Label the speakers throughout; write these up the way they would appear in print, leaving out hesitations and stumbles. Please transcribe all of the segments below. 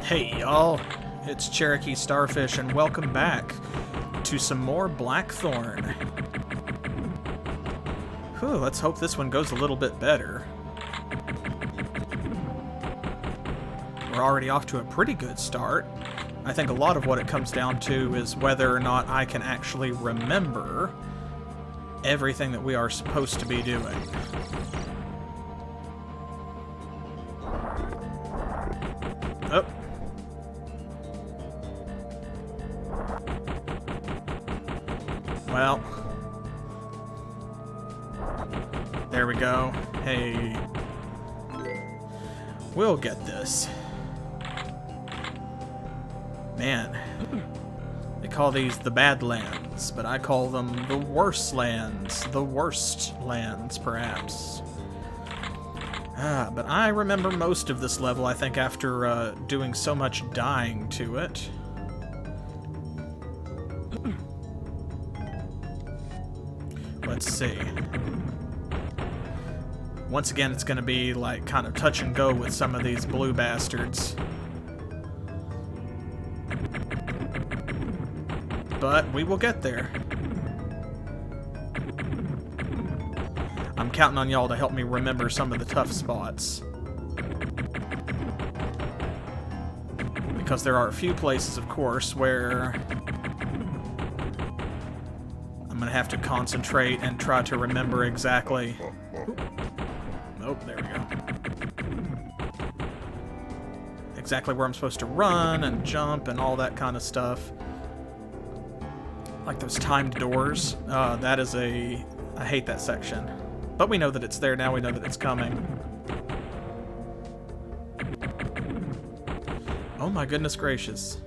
Speaker 1: Hey y'all, it's CherokeeStarfish and welcome back to some more Blackthorne. Whew, let's hope this one goes a little bit better. We're already off to a pretty good start. I think a lot of what it comes down to is whether or not I can actually remember everything that we are supposed to be doing. Oh. Well. There we go. Hey. We'll get this. Man. They call these the badlands, but I call them the Worselands. The worst lands, perhaps. But I remember most of this level, I think, after doing so much dying to it. Let's see. Once again, it's going to be, like, kind of touch and go with some of these blue bastards. But we will get there. I'm counting on y'all to help me remember some of the tough spots. Because there are a few places, of course, where I'm going to have to concentrate and try to remember exactly... Oh, there we go. Exactly where I'm supposed to run and jump and all that kind of stuff. Like those timed doors. That is a... I hate that section. But we know that it's there now, we know that it's coming. Oh my goodness gracious.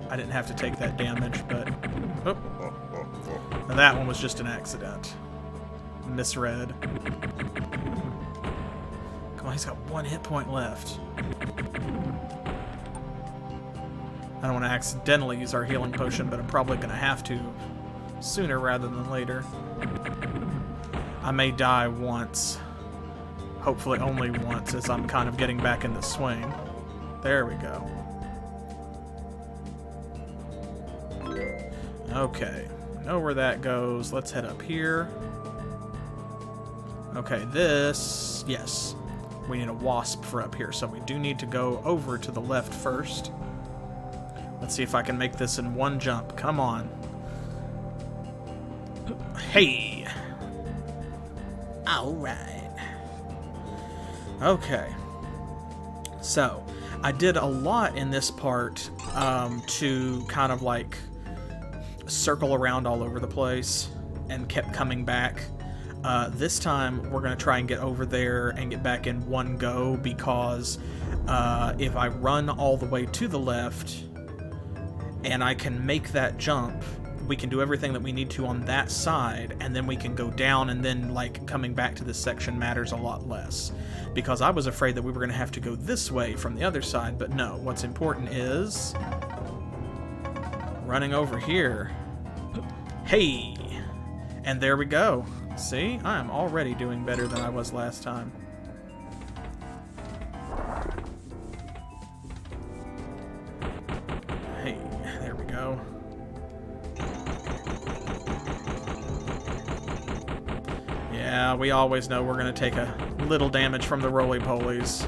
Speaker 1: I didn't have to take that damage, but... Oh. Now that one was just an accident. Misread. Come on, he's got one hit point left. I don't want to accidentally use our healing potion, but I'm probably going to have to sooner rather than later. I may die once. Hopefully only once, as I'm kind of getting back in the swing. There we go. Okay. Know where that goes. Let's head up here. Okay, this... Yes. We need a wasp for up here, so we do need to go over to the left first. Let's see if I can make this in one jump. Come on. Hey! Alright. Okay. So, I did a lot in this part to kind of like circle around all over the place and kept coming back. This time, we're going to try and get over there and get back in one go because if I run all the way to the left... and I can make that jump, we can do everything that we need to on that side, and then we can go down, and then, like, coming back to this section matters a lot less. Because I was afraid that we were going to have to go this way from the other side, but no. What's important is... running over here. Hey! And there we go. See? I am already doing better than I was last time. Yeah, we always know we're going to take a little damage from the roly-polies.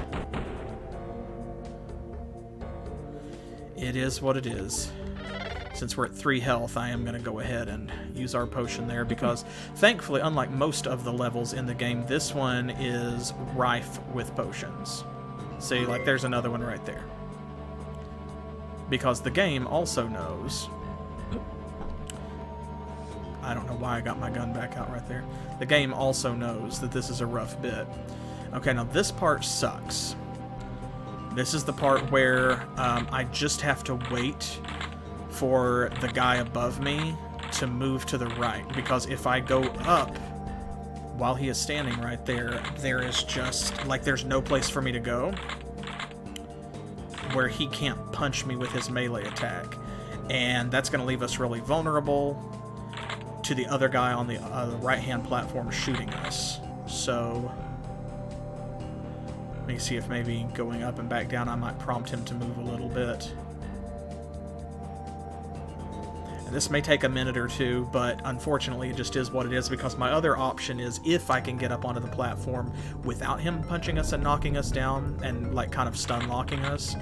Speaker 1: It is what it is. Since we're at 3 health, I am going to go ahead and use our potion there because, thankfully, unlike most of the levels in the game, this one is rife with potions. See, like, there's another one right there. Because the game also knows... I don't know why I got my gun back out right there. The game also knows that this is a rough bit. Okay, now this part sucks. This is the part where I just have to wait for the guy above me to move to the right. Because if I go up while he is standing right there, there is just, like, there's no place for me to go where he can't punch me with his melee attack. And that's going to leave us really vulnerable to the other guy on the right-hand platform shooting us. so let me see if maybe going up and back down I might prompt him to move a little bit. And this may take a minute or two, but unfortunately it just is what it is, because my other option is, if I can get up onto the platform without him punching us and knocking us down and like kind of stun locking us,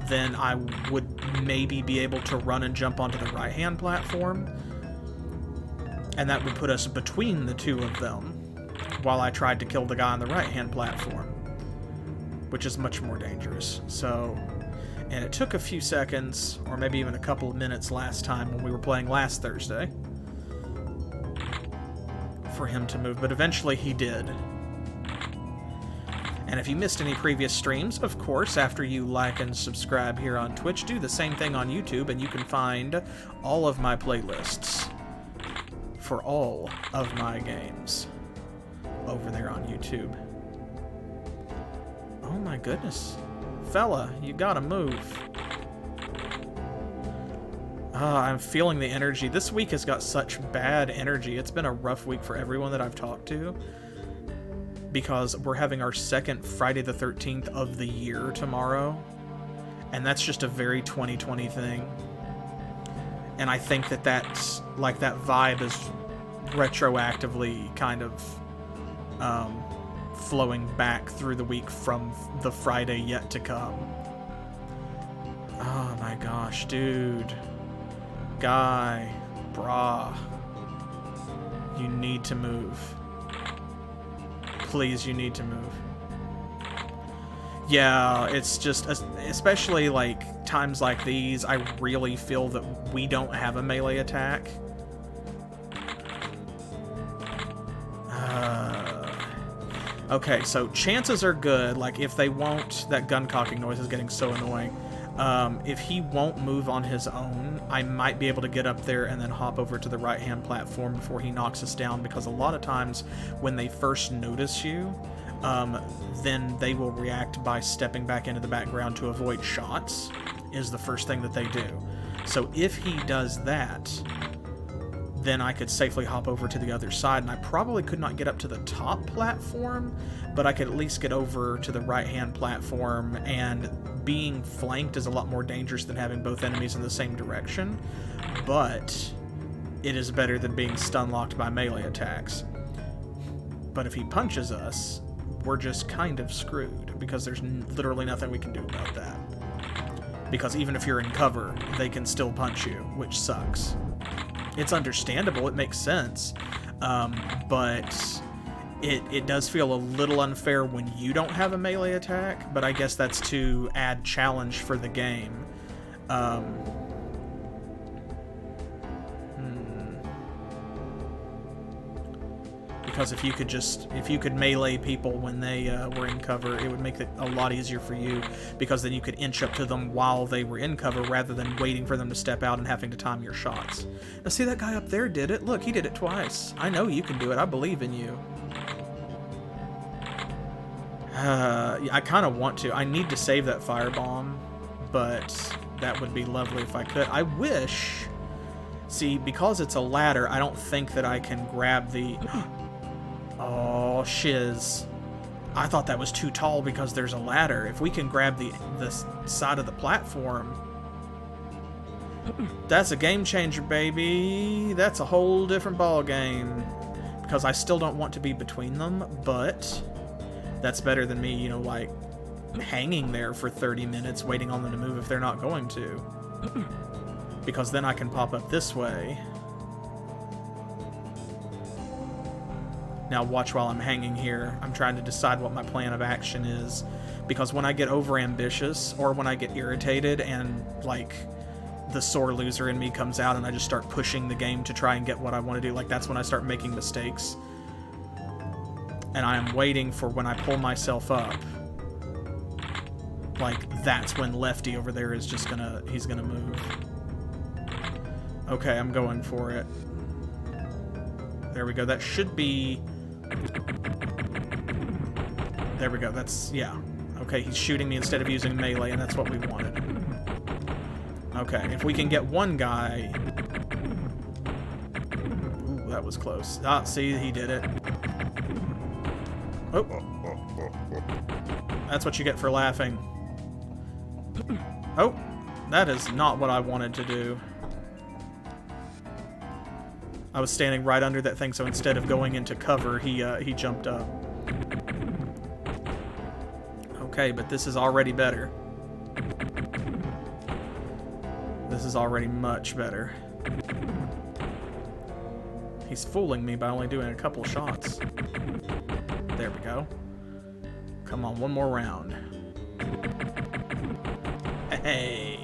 Speaker 1: then I would maybe be able to run and jump onto the right-hand platform, and that would put us between the two of them while I tried to kill the guy on the right-hand platform, which is much more dangerous. So, and it took a few seconds, or maybe even a couple of minutes last time when we were playing last Thursday, for him to move, but eventually he did. And if you missed any previous streams, of course, after you like and subscribe here on Twitch, do the same thing on YouTube, and you can find all of my playlists for all of my games over there on YouTube. Oh my goodness. Fella, you gotta move. I'm feeling the energy. This week has got such bad energy. It's been a rough week for everyone that I've talked to, because we're having our second Friday the 13th of the year tomorrow, and that's just a very 2020 thing. And I think that that's, like, that vibe is retroactively kind of flowing back through the week from the Friday yet to come. Oh my gosh, dude. Guy. Brah. You need to move. Please, you need to move. Yeah, it's just, especially like times like these, I really feel that we don't have a melee attack. Okay, so chances are good, like if they won't, that gun cocking noise is getting so annoying. If he won't move on his own, I might be able to get up there and then hop over to the right-hand platform before he knocks us down, because a lot of times when they first notice you, then they will react by stepping back into the background to avoid shots, is the first thing that they do. So if he does that, then I could safely hop over to the other side, and I probably could not get up to the top platform, but I could at least get over to the right-hand platform, and being flanked is a lot more dangerous than having both enemies in the same direction, but it is better than being stun-locked by melee attacks. But if he punches us, we're just kind of screwed, because there's literally nothing we can do about that. Because even if you're in cover, they can still punch you, which sucks. It's understandable, it makes sense, but it does feel a little unfair when you don't have a melee attack, but I guess that's to add challenge for the game. Because if you could melee people when they were in cover, it would make it a lot easier for you, because then you could inch up to them while they were in cover rather than waiting for them to step out and having to time your shots. Now see, that guy up there did it. Look, he did it twice. I know you can do it. I believe in you. I kind of want to. I need to save that firebomb, but that would be lovely if I could. I wish... See, because it's a ladder, I don't think that I can grab the... Oh, shiz. I thought that was too tall because there's a ladder. If we can grab the side of the platform... That's a game changer, baby. That's a whole different ball game. Because I still don't want to be between them, but that's better than me, you know, like, hanging there for 30 minutes waiting on them to move if they're not going to. Because then I can pop up this way. Now watch while I'm hanging here. I'm trying to decide what my plan of action is. Because when I get overambitious, or when I get irritated and, like, the sore loser in me comes out and I just start pushing the game to try and get what I want to do, like, that's when I start making mistakes. And I am waiting for when I pull myself up. Like, that's when Lefty over there is just he's gonna move. Okay, I'm going for it. There we go. That should be... There we go. That's... yeah. Okay, he's shooting me instead of using melee, and that's what we wanted. Okay, if we can get one guy... Ooh, that was close. Ah, see, he did it. Oh. That's what you get for laughing. Oh. That is not what I wanted to do. I was standing right under that thing, so instead of going into cover, he jumped up. Okay, but this is already better. This is already much better. He's fooling me by only doing a couple shots. There we go. Come on, one more round. Hey!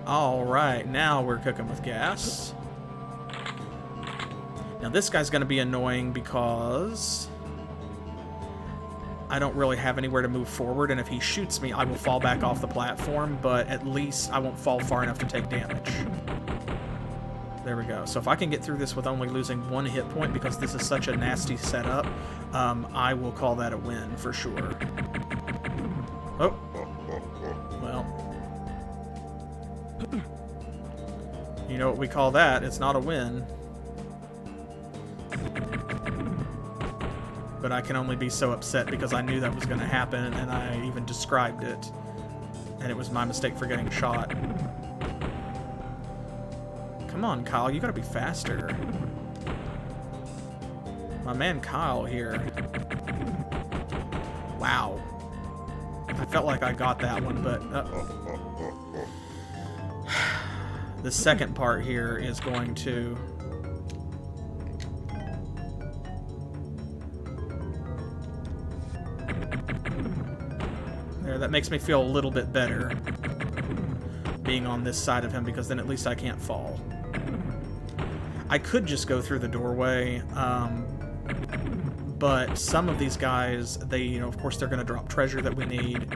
Speaker 1: Alright, now we're cooking with gas. Now this guy's going to be annoying because I don't really have anywhere to move forward, and if he shoots me, I will fall back off the platform, but at least I won't fall far enough to take damage. There we go. So if I can get through this with only losing 1 hit point, because this is such a nasty setup, I will call that a win for sure. Oh. Well. You know what we call that? It's not a win. But I can only be so upset because I knew that was going to happen, and I even described it. And it was my mistake for getting shot. Come on, Kyle, you gotta be faster. My man Kyle here. Wow. I felt like I got that one, but... the second part here is going to... There, that makes me feel a little bit better being on this side of him, because then at least I can't fall. I could just go through the doorway, but some of these guys, they, you know, of course they're going to drop treasure that we need.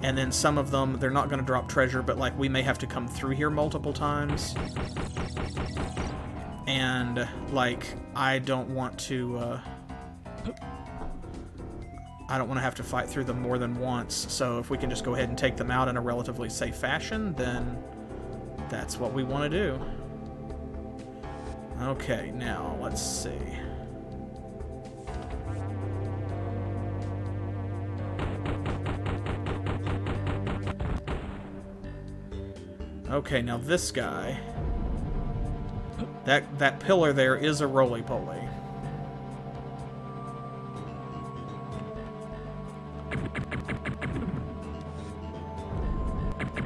Speaker 1: And then some of them, they're not going to drop treasure, but like we may have to come through here multiple times. And like, I don't want to have to fight through them more than once, so if we can just go ahead and take them out in a relatively safe fashion, then that's what we want to do. Okay, now, let's see. Okay, now this guy... That pillar there is a roly-poly.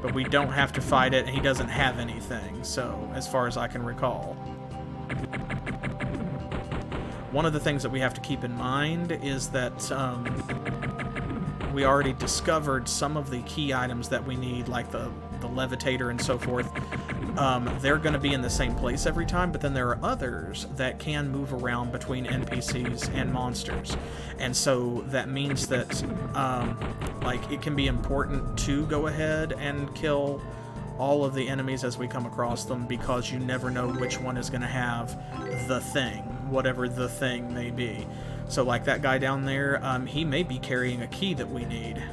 Speaker 1: But we don't have to fight it, and he doesn't have anything, so, as far as I can recall. One of the things that we have to keep in mind is that we already discovered some of the key items that we need, like the levitator and so forth. They're going to be in the same place every time, but then there are others that can move around between NPCs and monsters. And so that means that like, it can be important to go ahead and kill all of the enemies as we come across them, because you never know which one is going to have the thing, whatever the thing may be. So like that guy down there, he may be carrying a key that we need.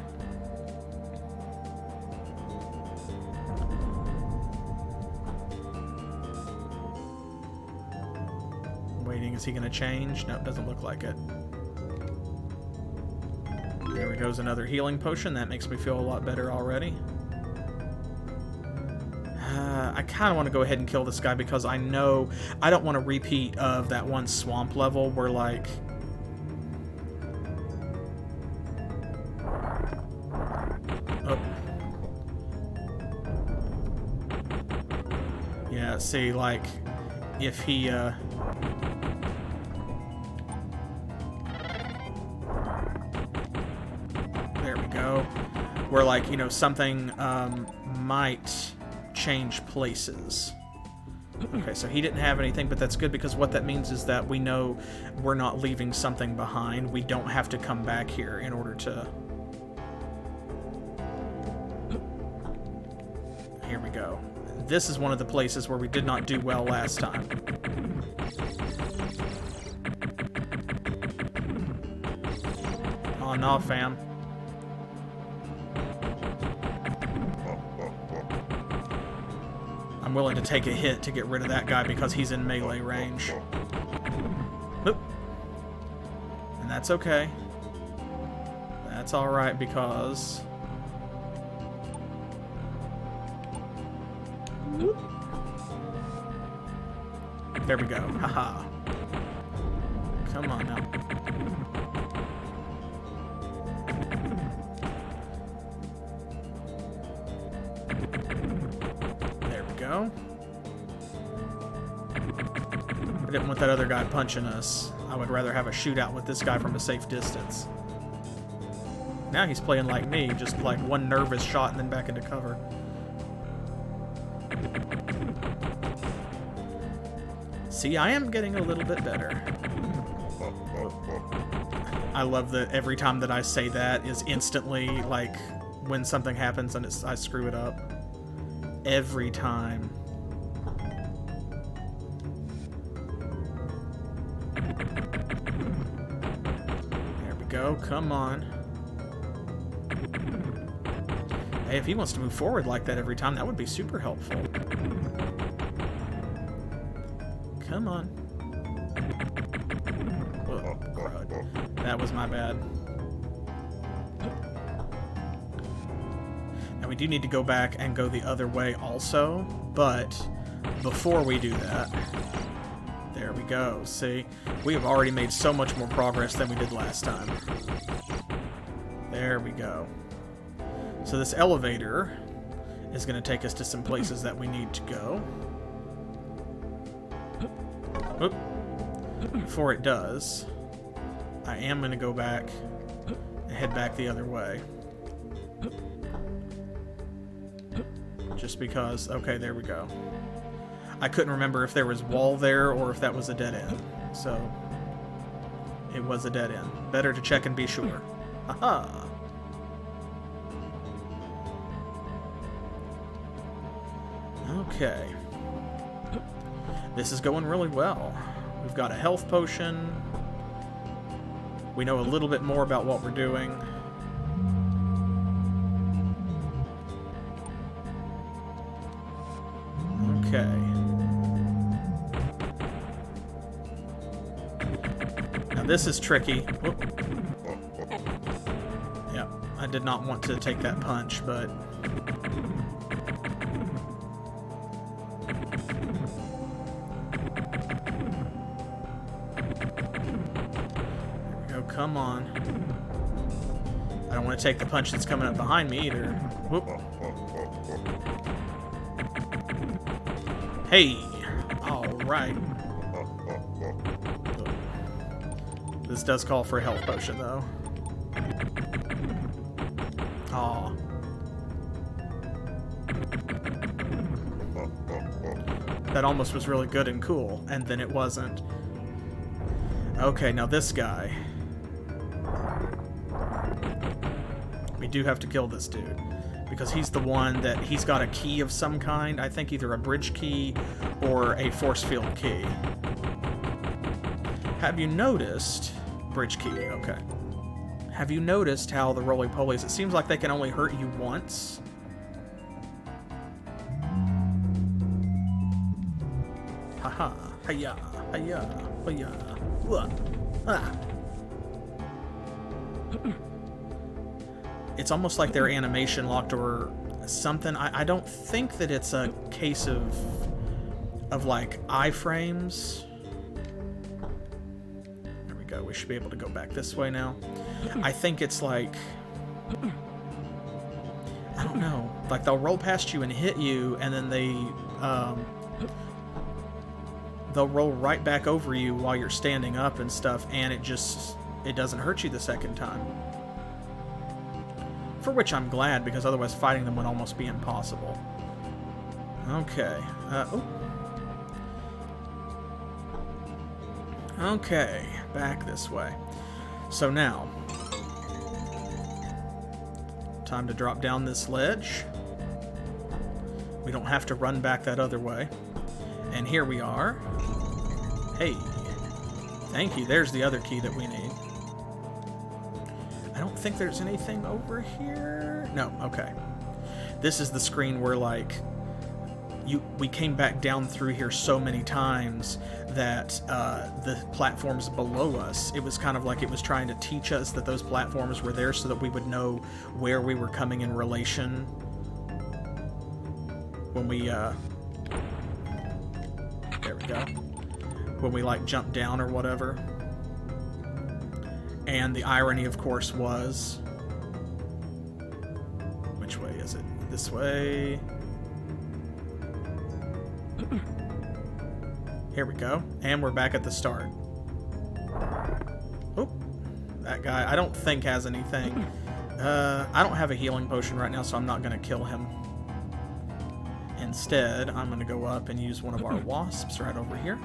Speaker 1: Waiting, is he going to change? No, it doesn't look like it. There goes another healing potion. That makes me feel a lot better already. I kind of want to go ahead and kill this guy, because I know I don't want a repeat of that one swamp level where, like... Oh. Yeah, see, like, if he, there we go. Where, like, you know, something, might change places. Okay, so he didn't have anything, but that's good, because what that means is that we know we're not leaving something behind. We don't have to come back here in order to... Here we go. This is one of the places where we did not do well last time. Oh, no, fam. I'm willing to take a hit to get rid of that guy because he's in melee range. That's okay. That's alright because... Whoop. There we go. Haha. Come on now. There we go. I didn't want that other guy punching us. I would rather have a shootout with this guy from a safe distance. Now he's playing like me, just like one nervous shot and then back into cover. See, I am getting a little bit better. I love that every time that I say that is instantly, like, when something happens and I screw it up. Every time. There we go, come on. Hey, if he wants to move forward like that every time, that would be super helpful. Come on. Oh, crud. That was my bad. Now we do need to go back and go the other way also, but before we do that... There we go. See? We have already made so much more progress than we did last time. There we go. So this elevator is going to take us to some places that we need to go. Oop. Before it does, I am going to go back and head back the other way. Just because... Okay, there we go. I couldn't remember if there was wall there or if that was a dead end. So, it was a dead end. Better to check and be sure. Aha! Okay. This is going really well. We've got a health potion. We know a little bit more about what we're doing. Okay. Now this is tricky. Whoop. Yeah, I did not want to take that punch, but... Come on. I don't want to take the punch that's coming up behind me either. Whoop. Hey! Alright. This does call for a health potion, though. Aw. That almost was really good and cool, and then it wasn't. Okay, now this guy. We do have to kill this dude, because he's the one that he's got a key of some kind. I think either a bridge key or a force field key. Have you noticed... Bridge key, okay. Have you noticed how the roly-polies, it seems like they can only hurt you once? Haha, hiya, hiya, hiya, ah. It's almost like they're animation locked or something. I don't think that it's a case of like iframes. There we go. We should be able to go back this way now. I think it's like, I don't know. Like they'll roll past you and hit you, and then they'll roll right back over you while you're standing up and stuff, and it doesn't hurt you the second time. For which I'm glad, because otherwise fighting them would almost be impossible. Okay. Okay, back this way. So now, time to drop down this ledge. We don't have to run back that other way. And here we are. Hey, thank you. There's the other key that we need. I don't think there's anything over here. No, okay. This is the screen where, like, we came back down through here so many times that the platforms below us, it was kind of like it was trying to teach us that those platforms were there so that we would know where we were coming in relation when we, there we go, when we like jumped down or whatever. And the irony, of course, was, which way is it? This way. Here we go. And we're back at the start. Oh, that guy, I don't think has anything. I don't have a healing potion right now, so I'm not going to kill him. Instead, I'm going to go up and use one of our wasps right over here.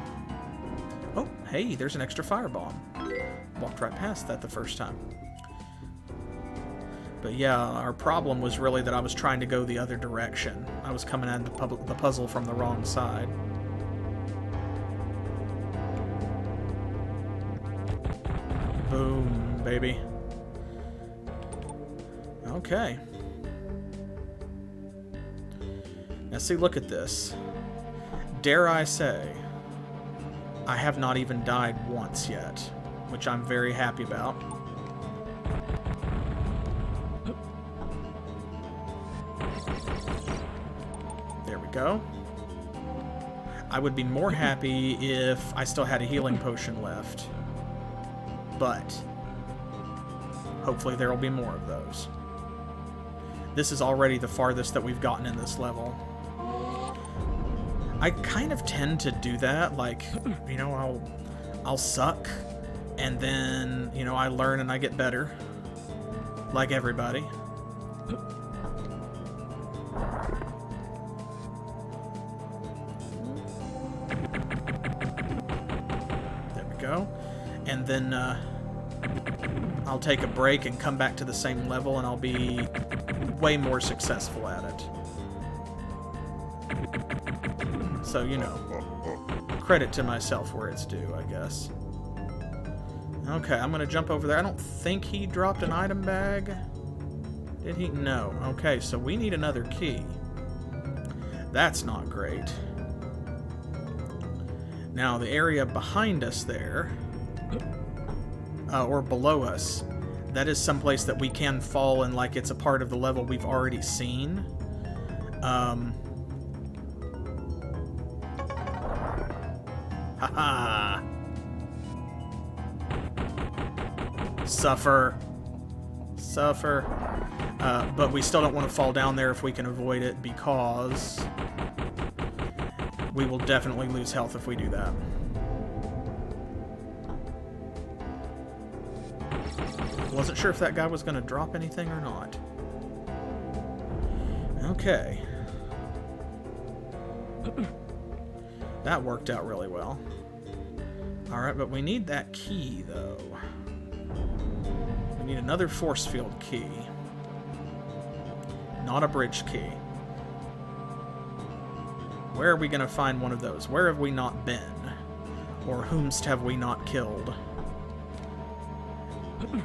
Speaker 1: Oh, hey, there's an extra firebomb. Walked right past that the first time. But yeah, our problem was really that I was trying to go the other direction. I was coming at the puzzle from the wrong side. Boom, baby. Okay. Now see, look at this. Dare I say, I have not even died once yet, which I'm very happy about. There we go. I would be more happy if I still had a healing potion left. But hopefully there will be more of those. This is already the farthest that we've gotten in this level. I kind of tend to do that, like, you know, I'll suck, and then, you know, I learn and I get better, like everybody. There we go. And then I'll take a break and come back to the same level, and I'll be way more successful at it. So, you know, credit to myself where it's due, I guess. Okay, I'm going to jump over there. I don't think he dropped an item bag. Did he? No. Okay, so we need another key. That's not great. Now, the area behind us there, or below us, that is someplace that we can fall in, like it's a part of the level we've already seen. Haha! Suffer. Suffer. But we still don't want to fall down there if we can avoid it, because we will definitely lose health if we do that. Wasn't sure if that guy was going to drop anything or not. Okay. That worked out really well. Alright, but we need that key, though. We need another force field key. Not a bridge key. Where are we going to find one of those? Where have we not been? Or whomst have we not killed?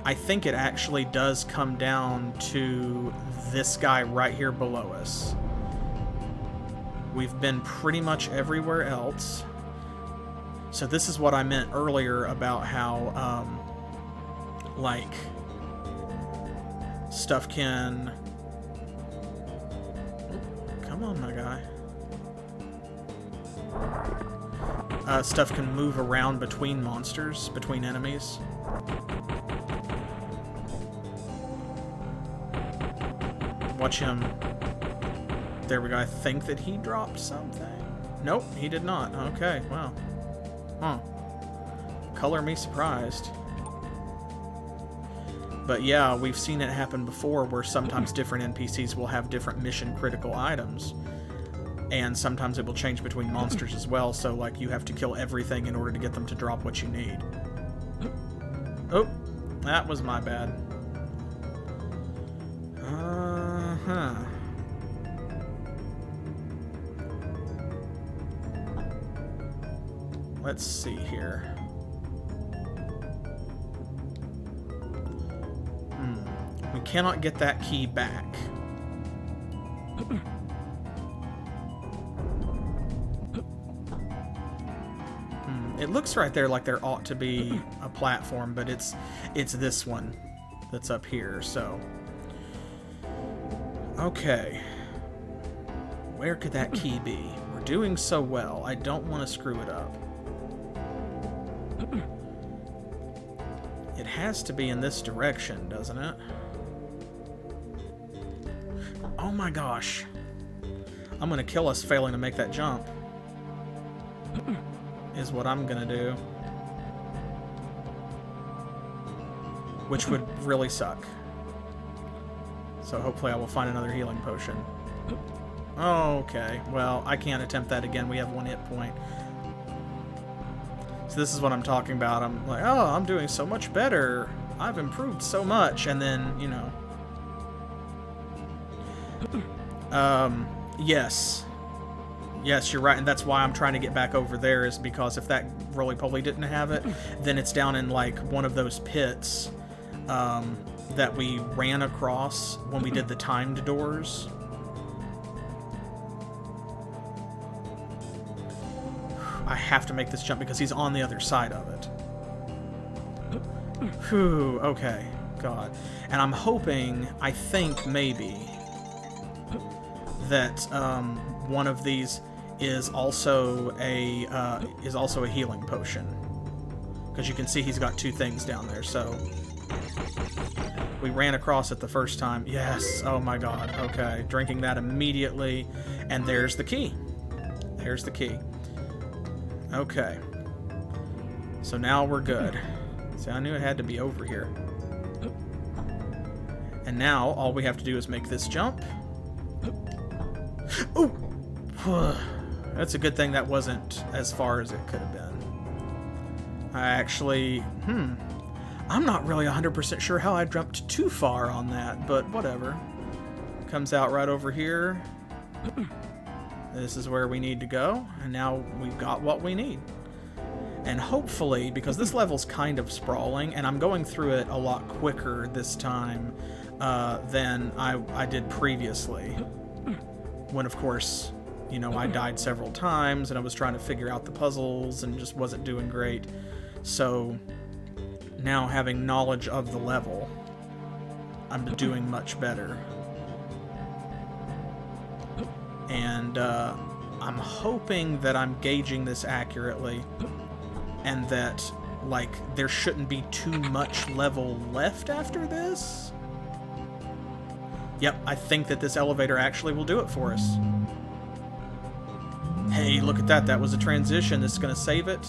Speaker 1: I think it actually does come down to this guy right here below us. We've been pretty much everywhere else. So this is what I meant earlier about how, like, stuff can... Come on, my guy. Stuff can move around between monsters, between enemies. Watch him. There we go. I think that he dropped something. Nope, he did not. Okay, wow. Huh. Color me surprised. But yeah, we've seen it happen before where sometimes different NPCs will have different mission critical items. And sometimes it will change between monsters as well, so like you have to kill everything in order to get them to drop what you need. Oh, that was my bad. Uh-huh. Let's see here. We cannot get that key back. It looks right there like there ought to be a platform, but it's this one that's up here, so... Okay. Where could that key be? We're doing so well. I don't want to screw it up. It has to be in this direction, doesn't it? Oh my gosh. I'm going to kill us failing to make that jump. Is what I'm going to do. Which would really suck. So hopefully I will find another healing potion. Okay, well, I can't attempt that again. We have 1 hit point. So this is what I'm talking about. I'm like, oh, I'm doing so much better. I've improved so much. And then, you know... Yes. Yes, you're right, and that's why I'm trying to get back over there, is because if that roly-poly didn't have it, then it's down in, like, one of those pits that we ran across when we did the timed doors. I have to make this jump because he's on the other side of it. Whew, okay. God. And I'm hoping, I think, maybe, that one of these is also a healing potion, because you can see he's got 2 things down there. So we ran across it the first time. Yes. Oh my God. Okay. Drinking that immediately, and there's the key. There's the key. Okay. So now we're good. See, I knew it had to be over here. And now all we have to do is make this jump. Oh! That's a good thing that wasn't as far as it could have been. I actually... I'm not really 100% sure how I jumped too far on that, but whatever. Comes out right over here. This is where we need to go, and now we've got what we need. And hopefully, because this level's kind of sprawling, and I'm going through it a lot quicker this time than I did previously. When, of course, you know, I died several times, and I was trying to figure out the puzzles, and just wasn't doing great. So, now having knowledge of the level, I'm doing much better. And I'm hoping that I'm gauging this accurately, and that, like, there shouldn't be too much level left after this. Yep, I think that this elevator actually will do it for us. Hey, look at that. That was a transition. This is going to save it.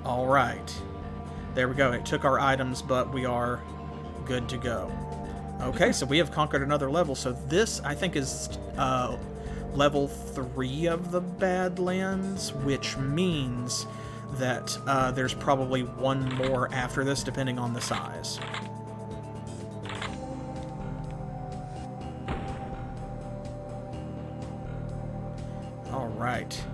Speaker 1: All right. There we go. It took our items, but we are good to go. Okay, so we have conquered another level. So this, I think, is level 3 of the Badlands, which means that there's probably one more after this, depending on the size. All right.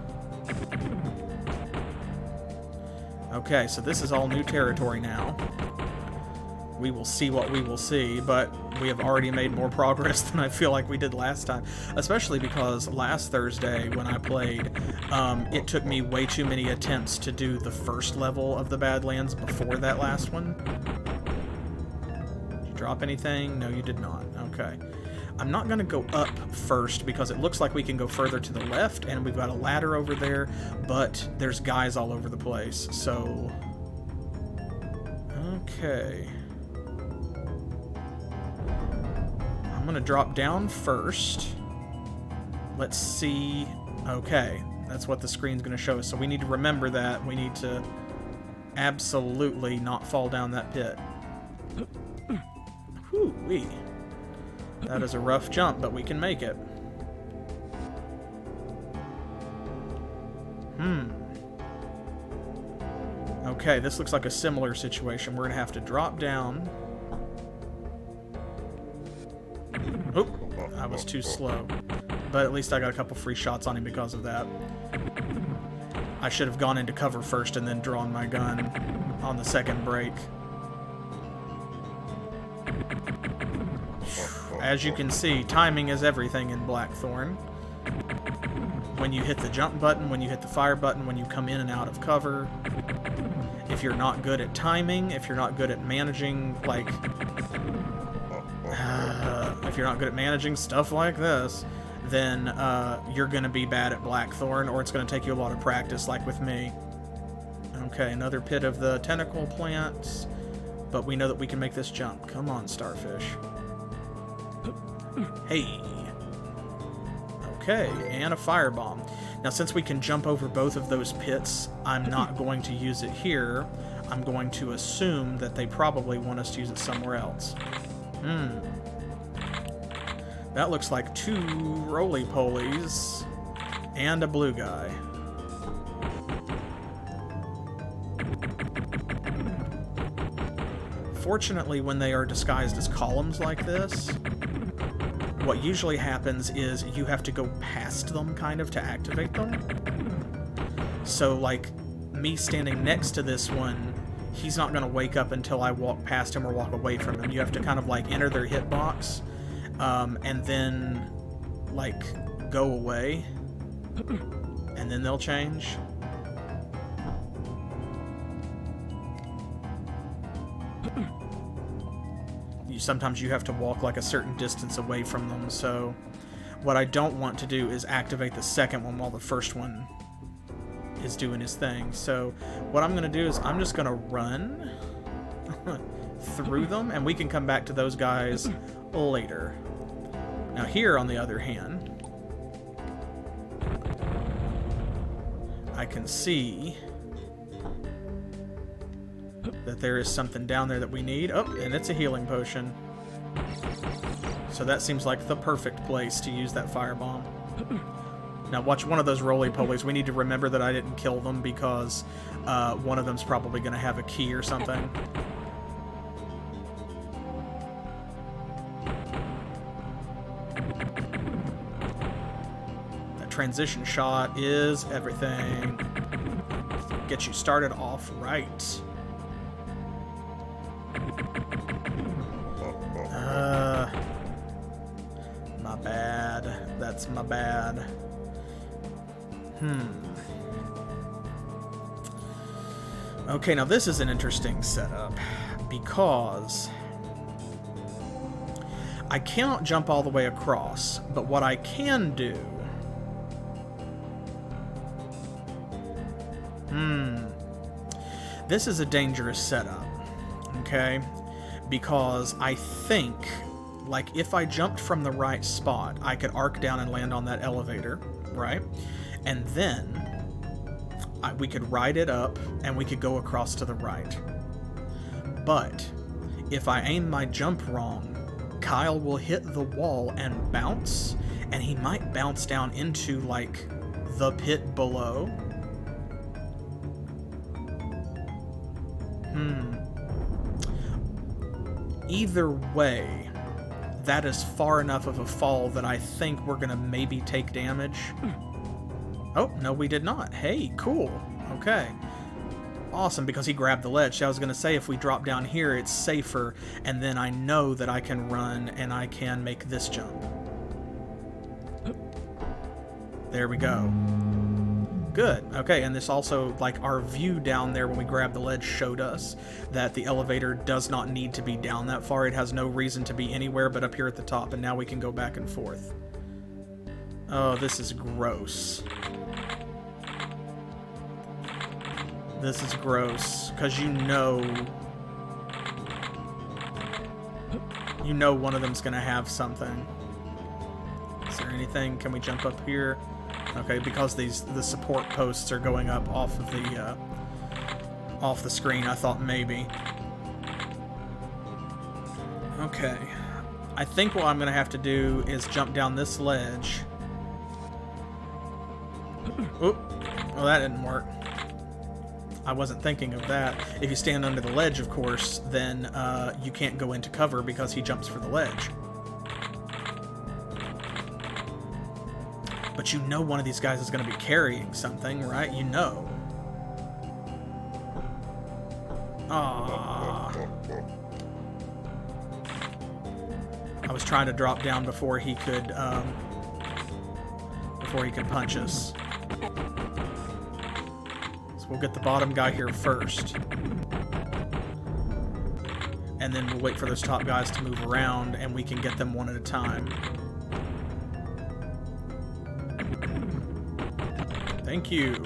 Speaker 1: Okay, so this is all new territory now. We will see what we will see, but we have already made more progress than I feel like we did last time. Especially because last Thursday, when I played, it took me way too many attempts to do the first level of the Badlands before that last one. Did you drop anything? No, you did not. Okay. I'm not going to go up first because it looks like we can go further to the left, and we've got a ladder over there, but there's guys all over the place, so... Okay. I'm going to drop down first. Let's see... Okay, that's what the screen's going to show us, so we need to remember that. We need to absolutely not fall down that pit. Whew-wee. That is a rough jump, but we can make it. Okay, this looks like a similar situation. We're going to have to drop down. Oop, I was too slow. But at least I got a couple free shots on him because of that. I should have gone into cover first and then drawn my gun on the second break. As you can see, timing is everything in Blackthorne. when you hit the jump button, when you hit the fire button, when you come in and out of cover. If you're not good at timing, if you're not good at managing, like... if you're not good at managing stuff like this, then you're going to be bad at Blackthorne, or it's going to take you a lot of practice, like with me. Okay, another pit of the tentacle plants, but we know that we can make this jump. Come on, starfish. Hey. Okay, and a firebomb. Now, since we can jump over both of those pits, I'm not going to use it here. I'm going to assume that they probably want us to use it somewhere else. That looks like 2 roly-polies and a blue guy. Fortunately, when they are disguised as columns like this, what usually happens is you have to go past them, kind of, to activate them. So, like, me standing next to this one, he's not going to wake up until I walk past him or walk away from him. You have to kind of, like, enter their hitbox, and then, like, go away, and then they'll change. Sometimes you have to walk like a certain distance away from them, so what I don't want to do is activate the second one while the first one is doing his thing. So what I'm going to do is I'm just going to run through them, and we can come back to those guys later. Now here, on the other hand, I can see that there is something down there that we need. Oh, and it's a healing potion. So that seems like the perfect place to use that firebomb. Now watch one of those roly-polies. We need to remember that I didn't kill them because one of them's probably going to have a key or something. That transition shot is everything. Get you started off right. My bad. That's my bad. Okay, now this is an interesting setup, because I cannot jump all the way across, but what I can do... This is a dangerous setup, okay? Because I think, like, if I jumped from the right spot, I could arc down and land on that elevator, right? And then we could ride it up, and we could go across to the right. But if I aim my jump wrong, Kyle will hit the wall and bounce, and he might bounce down into, like, the pit below. Either way, that is far enough of a fall that I think we're going to maybe take damage. Oh, no, we did not. Hey, cool. Okay. Awesome, because he grabbed the ledge. So I was going to say, if we drop down here, it's safer, and then I know that I can run and I can make this jump. There we go. Good. Okay, and this also, like, our view down there when we grabbed the ledge showed us that the elevator does not need to be down that far. It has no reason to be anywhere but up here at the top, and now we can go back and forth. Oh, this is gross. This is gross, because you know one of them's going to have something. Is there anything? Can we jump up here? Okay, because the support posts are going up off of the screen, I thought maybe. Okay. I think what I'm going to have to do is jump down this ledge. Oop. Well, that didn't work. I wasn't thinking of that. If you stand under the ledge, of course, then you can't go into cover because he jumps for the ledge. But you know one of these guys is going to be carrying something, right? You know. Aww. I was trying to drop down before he could before he can punch us. So we'll get the bottom guy here first. And then we'll wait for those top guys to move around, and we can get them one at a time. Thank you.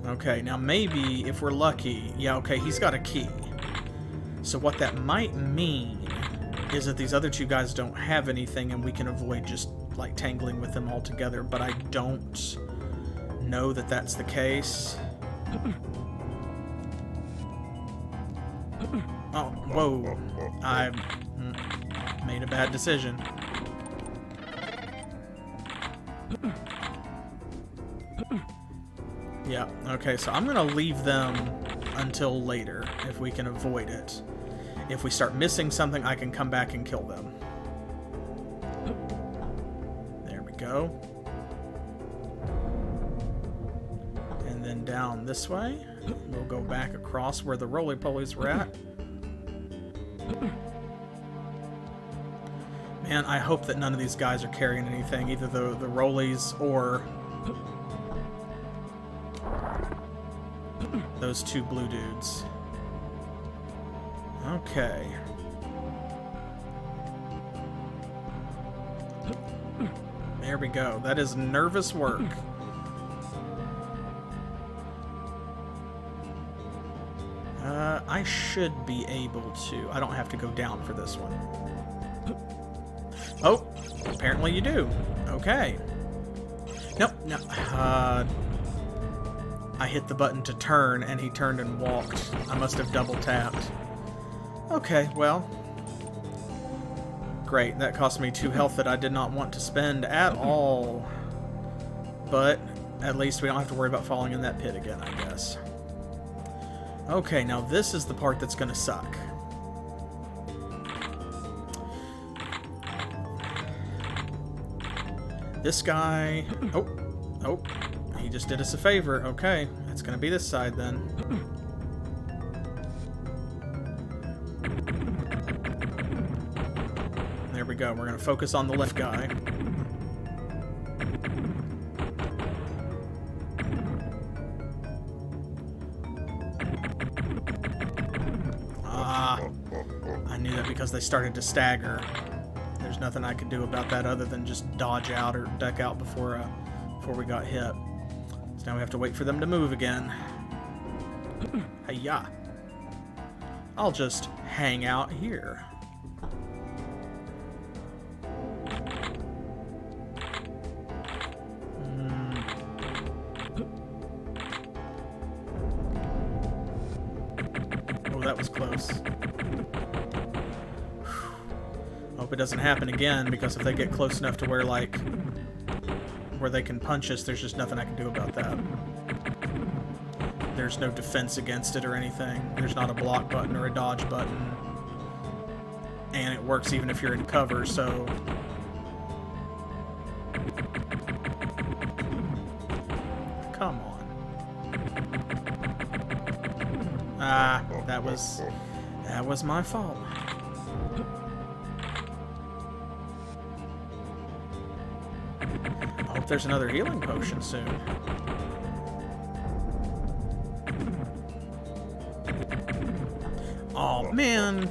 Speaker 1: Okay, now maybe, if we're lucky... Yeah, okay, he's got a key. So what that might mean is that these other two guys don't have anything, and we can avoid just, like, tangling with them altogether. But I don't know that that's the case. Oh, whoa. I made a bad decision. Yeah, okay, so I'm going to leave them until later, if we can avoid it. If we start missing something, I can come back and kill them. There we go. And then down this way. We'll go back across where the roly-polies were at. Man, I hope that none of these guys are carrying anything, either the rollies or those two blue dudes. Okay. There we go. That is nervous work. I should be able to. I don't have to go down for this one. Oh, apparently you do. Okay. Nope, no. I hit the button to turn, and he turned and walked. I must have double tapped. Okay, well. Great, that cost me 2 health that I did not want to spend at all. But at least we don't have to worry about falling in that pit again, I guess. Okay, now this is the part that's going to suck. This guy... Oh, he just did us a favor. Okay, it's going to be this side then. There we go. We're going to focus on the left guy. I knew that because they started to stagger. There's nothing I could do about that other than just dodge out or duck out before we got hit. So now we have to wait for them to move again. Hi-ya. I'll just hang out here. Oh, that was close. Hope it doesn't happen again, because if they get close enough to where, like, where they can punch us, there's just nothing I can do about that. There's no defense against it or anything. There's not a block button or a dodge button. And it works even if you're in cover, so... Come on. Ah, that was my fault. I hope there's another healing potion soon. Oh man.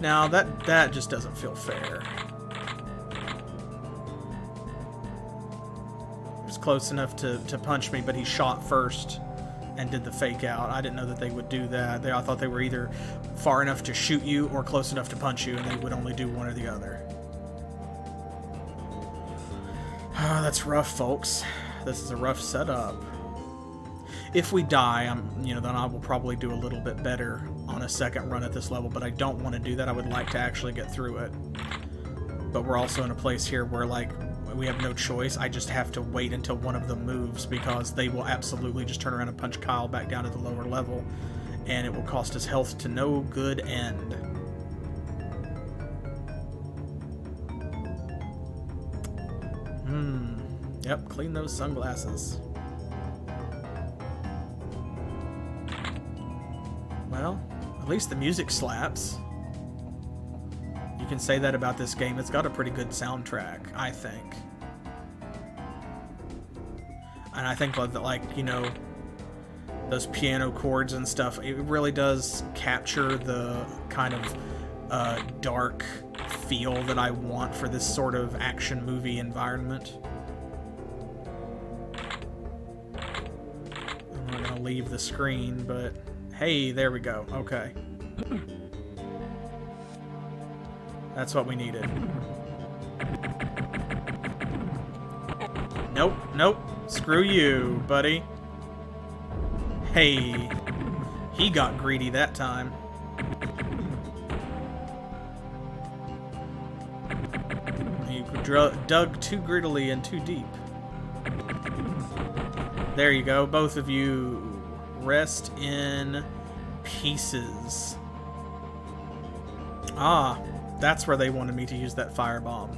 Speaker 1: Now that just doesn't feel fair. He was close enough to punch me, but he shot first and did the fake out. I didn't know that they would do that. I thought they were either far enough to shoot you or close enough to punch you, and they would only do one or the other. Oh, that's rough, folks. This is a rough setup. If we die, then I will probably do a little bit better on a second run at this level, but I don't want to do that. I would like to actually get through it. But we're also in a place here where, like, we have no choice. I just have to wait until one of them moves, because they will absolutely just turn around and punch Kyle back down to the lower level, and it will cost us health to no good end. Yep, clean those sunglasses. Well, at least the music slaps. You can say that about this game. It's got a pretty good soundtrack, I think. And I think that, like, you know, those piano chords and stuff, it really does capture the kind of dark feel that I want for this sort of action movie environment. I'm not gonna leave the screen, but hey, there we go. Okay. That's what we needed. Nope, nope. Screw you, buddy. Hey, he got greedy that time. You dug too greedily and too deep. There you go, both of you rest in pieces. Ah, that's where they wanted me to use that firebomb.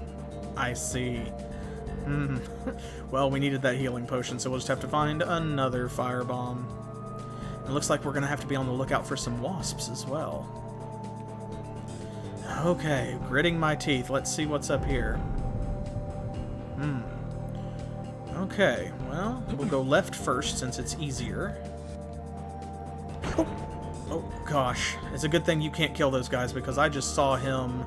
Speaker 1: I see. Well, we needed that healing potion, so we'll just have to find another firebomb. It looks like we're going to have to be on the lookout for some wasps as well. Okay, gritting my teeth. Let's see what's up here. Okay, well, we'll go left first since it's easier. Oh, gosh. It's a good thing you can't kill those guys because I just saw him...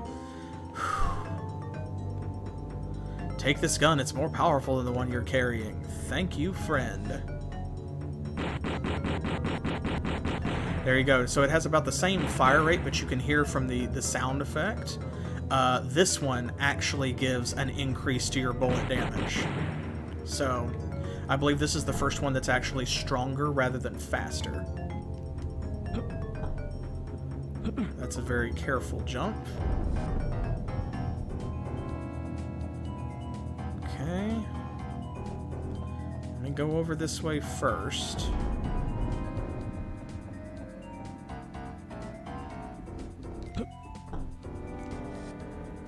Speaker 1: Take this gun, it's more powerful than the one you're carrying. Thank you, friend. There you go. So it has about the same fire rate, but you can hear from the sound effect. This one actually gives an increase to your bullet damage. So, I believe this is the first one that's actually stronger rather than faster. That's a very careful jump. Okay. Let me go over this way first.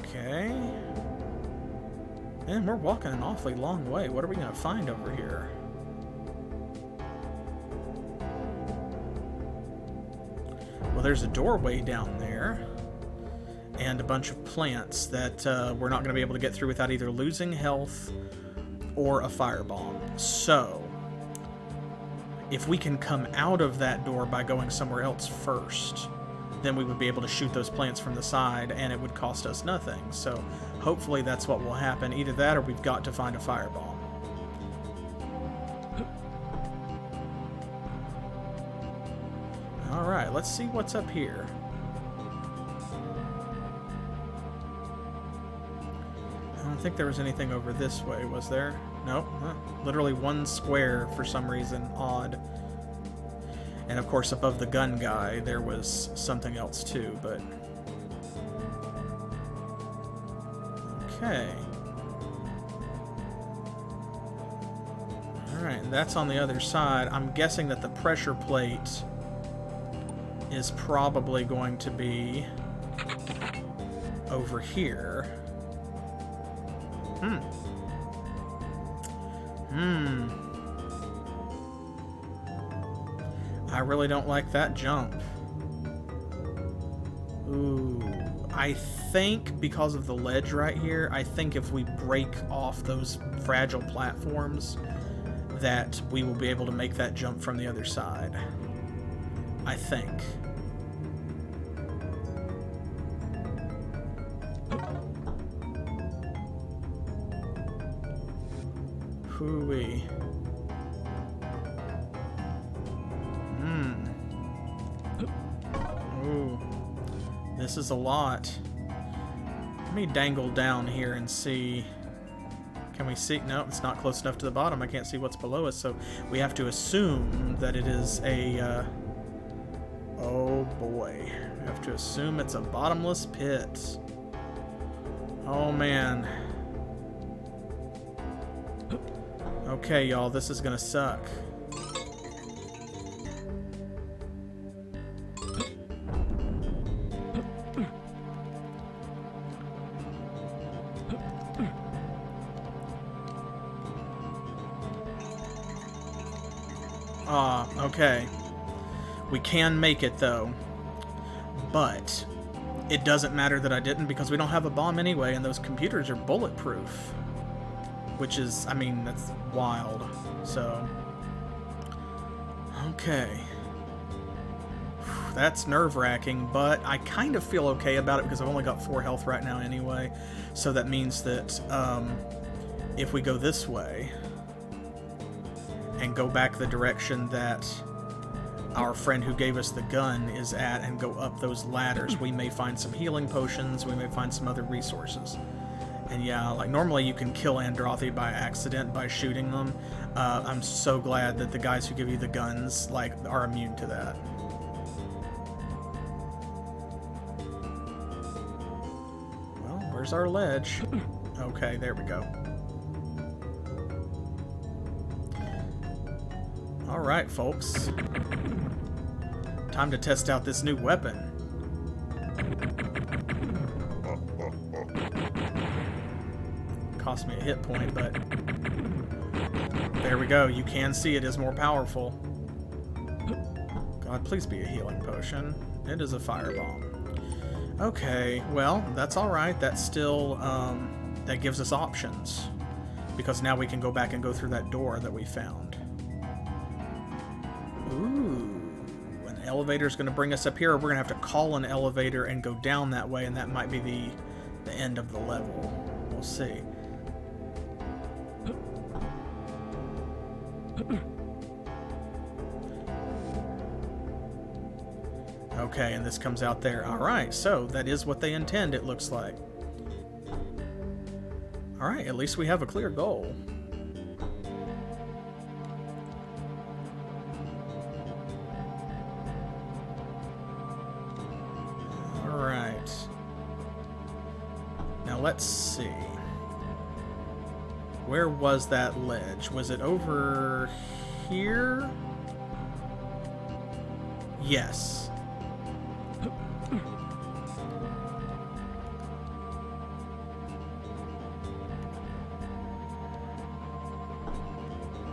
Speaker 1: Okay. And we're walking an awfully long way. What are we going to find over here? Well, there's a doorway down there. And a bunch of plants that we're not going to be able to get through without either losing health or a firebomb. So, if we can come out of that door by going somewhere else first, then we would be able to shoot those plants from the side, and it would cost us nothing. So, hopefully that's what will happen. Either that, or we've got to find a firebomb. Alright, let's see what's up here. I don't think there was anything over this way, was there? Nope. Literally one square for some reason. Odd. And of course, above the gun guy, there was something else too, but... Okay. Alright, and that's on the other side. I'm guessing that the pressure plate is probably going to be over here. I really don't like that jump. Ooh. I think because of the ledge right here, I think if we break off those fragile platforms, that we will be able to make that jump from the other side. I think. Hooey. Ooh. This is a lot. Let me dangle down here and see. Can we see? No, it's not close enough to the bottom. I can't see what's below us, so we have to assume that it is a... Oh boy. We have to assume it's a bottomless pit. Oh man. Okay, y'all, this is gonna suck. Okay. We can make it, though. But it doesn't matter that I didn't, because we don't have a bomb anyway, and those computers are bulletproof. Which is, I mean, that's wild. So, okay. That's nerve-wracking, but I kind of feel okay about it because I've only got 4 health right now anyway. So that means that if we go this way and go back the direction that our friend who gave us the gun is at and go up those ladders, we may find some healing potions, we may find some other resources. And yeah, like normally you can kill Androthi by accident by shooting them. I'm so glad that the guys who give you the guns like are immune to that. Where's our ledge? Okay, there we go. Alright, folks. Time to test out this new weapon. Cost me a hit point, but... there we go. You can see it is more powerful. God, please be a healing potion. It is a firebomb. Okay, well, that's alright. That's still, that gives us options. Because now we can go back and go through that door that we found. Ooh, an elevator's going to bring us up here, or we're going to have to call an elevator and go down that way, and that might be the end of the level. We'll see. Okay, and this comes out there. Alright, so that is what they intend, it looks like. Alright, at least we have a clear goal. Alright. Now let's see. Where was that ledge? Was it over here? Yes.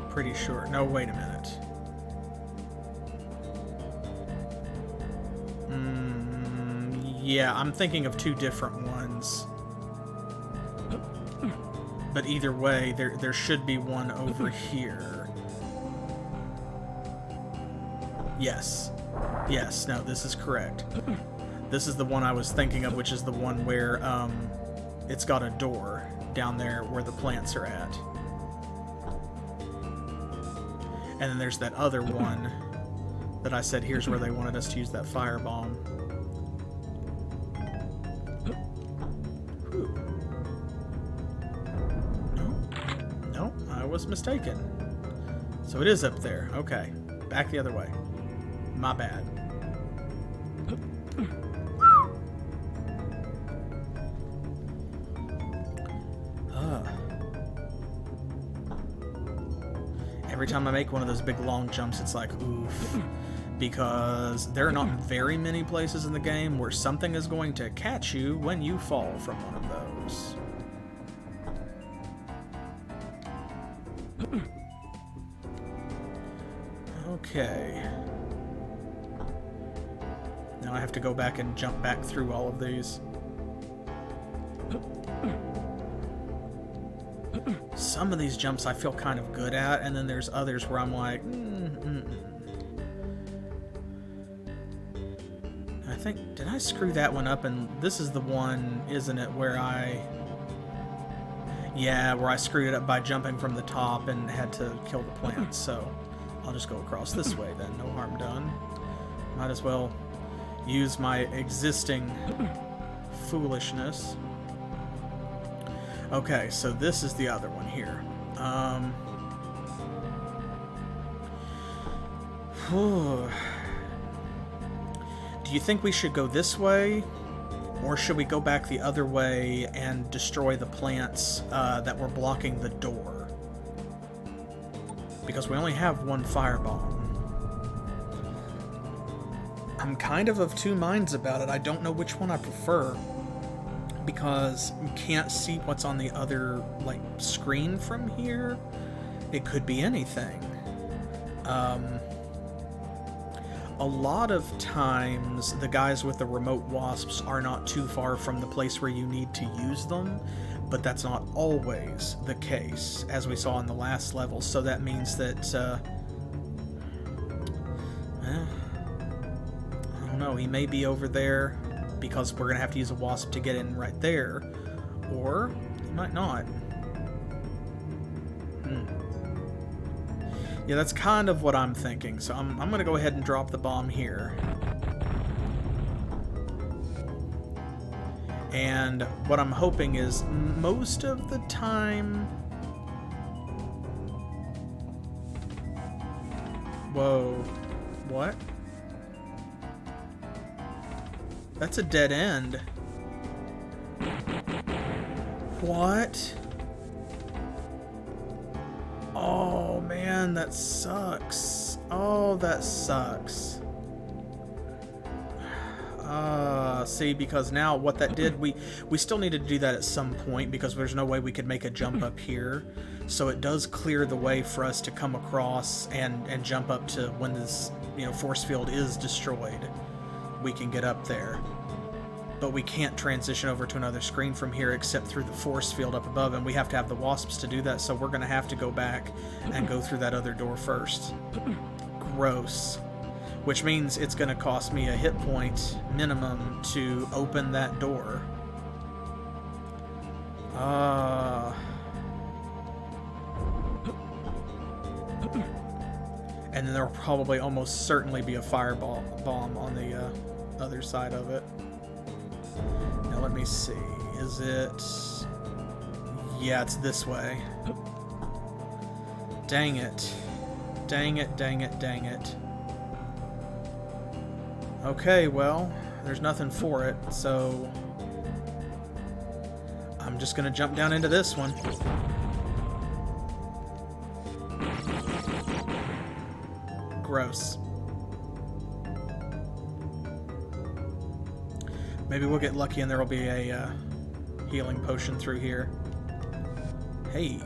Speaker 1: Pretty sure. No, wait a minute. Yeah, I'm thinking of 2 different ones. But either way, there should be one over here. Yes. Yes, no, this is correct. This is the one I was thinking of, which is the one where it's got a door down there where the plants are at. And then there's that other one that I said here's where they wanted us to use that firebomb. No, I was mistaken. So it is up there. Okay. Back the other way. My bad. Every time I make one of those big long jumps, it's like, oof. Because there are not very many places in the game where something is going to catch you when you fall from one of those. Okay. Now I have to go back and jump back through all of these. Some of these jumps I feel kind of good at, and then there's others where I'm like, I think, did I screw that one up? And this is the one, isn't it, where where I screwed it up by jumping from the top and had to kill the plants. So I'll just go across this way then, no harm done. Might as well use my existing foolishness. Okay, so this is the other one here. Do you think we should go this way? Or should we go back the other way and destroy the plants that were blocking the door? Because we only have one firebomb. I'm kind of 2 minds about it. I don't know which one I prefer. Because you can't see what's on the other, like, screen from here. It could be anything. A lot of times, the guys with the remote wasps are not too far from the place where you need to use them, but that's not always the case, as we saw in the last level. So that means that, I don't know, he may be over there because we're going to have to use a wasp to get in right there, or he might not. Yeah, that's kind of what I'm thinking, so I'm going to go ahead and drop the bomb here. And what I'm hoping is most of the time... Whoa. What? That's a dead end. What? Oh man, that sucks. Oh, that sucks. See, because now what that did, we still needed to do that at some point because there's no way we could make a jump up here. So it does clear the way for us to come across and jump up to when this, you know, force field is destroyed. We can get up there. But we can't transition over to another screen from here except through the force field up above, and we have to have the wasps to do that, so we're going to have to go back and go through that other door first. Gross. Which means it's going to cost me a hit point minimum to open that door. And then there will probably almost certainly be a fireball bomb on the other side of it. Now let me see. Is it... Yeah, it's this way. Dang it. Dang it, dang it, dang it. Okay, well, there's nothing for it, so... I'm just gonna jump down into this one. Gross. Maybe we'll get lucky and there'll be a healing potion through here. Hey,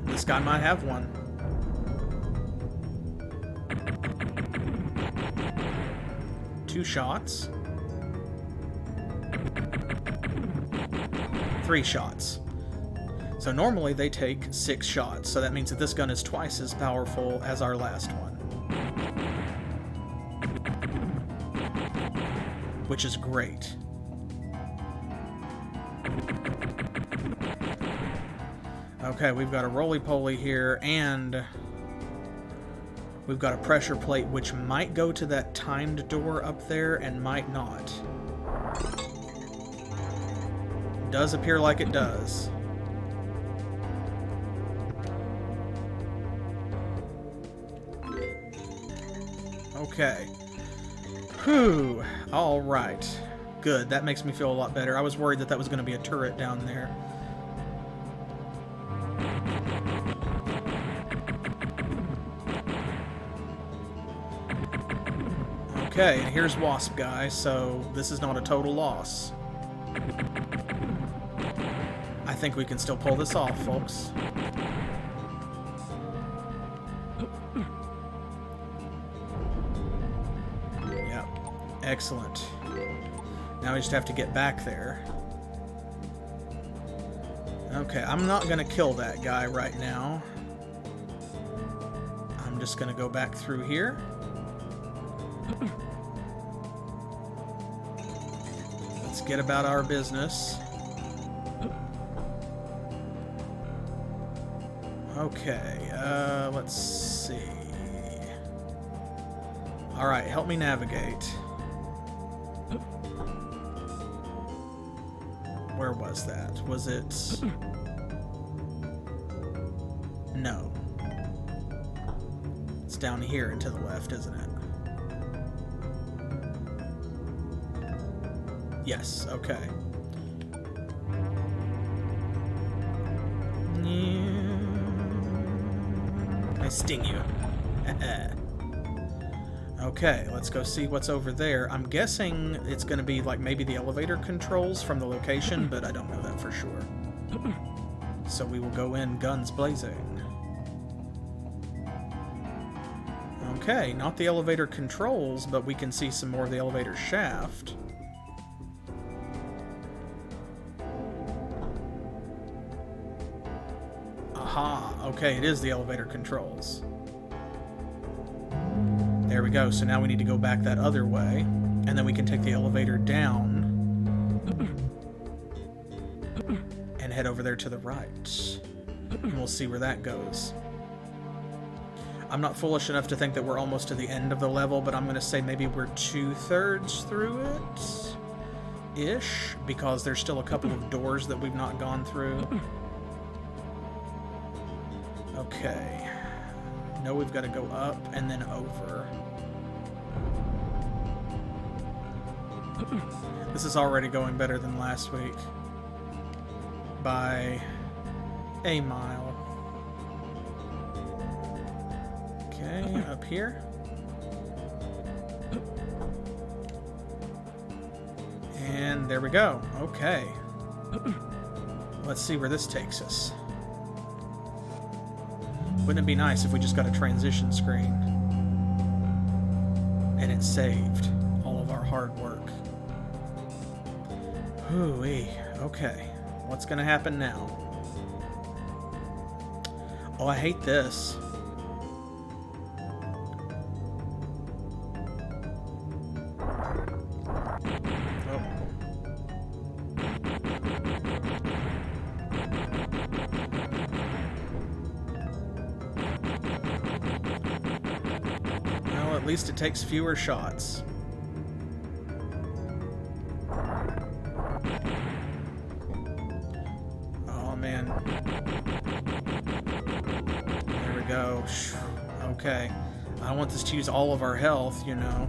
Speaker 1: this guy might have one. Two shots. 3 shots. So normally they take 6 shots, so that means that this gun is twice as powerful as our last one. Which is great. Okay, we've got a roly-poly here, and we've got a pressure plate which might go to that timed door up there and might not. Does appear like it does. Okay. Whew. Alright. Good. That makes me feel a lot better. I was worried that that was going to be a turret down there. Okay, and here's Wasp Guy, so this is not a total loss. I think we can still pull this off, folks. Yeah, excellent. Now we just have to get back there. Okay, I'm not going to kill that guy right now. I'm just going to go back through here. Let's get about our business. Okay, let's see. Alright, help me navigate. Where was that? Was it... No. It's down here and to the left, isn't it? Yes, okay. I sting you. Okay, let's go see what's over there. I'm guessing it's going to be like maybe the elevator controls from the location, but I don't know that for sure. So we will go in guns blazing. Okay, not the elevator controls, but we can see some more of the elevator shaft. Okay, it is the elevator controls. There we go. So now we need to go back that other way, and then we can take the elevator down and head over there to the right. And we'll see where that goes. I'm not foolish enough to think that we're almost to the end of the level, but I'm going to say maybe we're 2/3 through it-ish, because there's still a couple of doors that we've not gone through. Okay. No, we've got to go up and then over. This is already going better than last week. By a mile. Okay, up here. And there we go. Okay. Let's see where this takes us. Wouldn't it be nice if we just got a transition screen and it saved all of our hard work? Hooey. Okay. What's gonna happen now? Oh, I hate this. Well, at least it takes fewer shots. Oh, man. There we go. Okay. I don't want this to use all of our health, you know.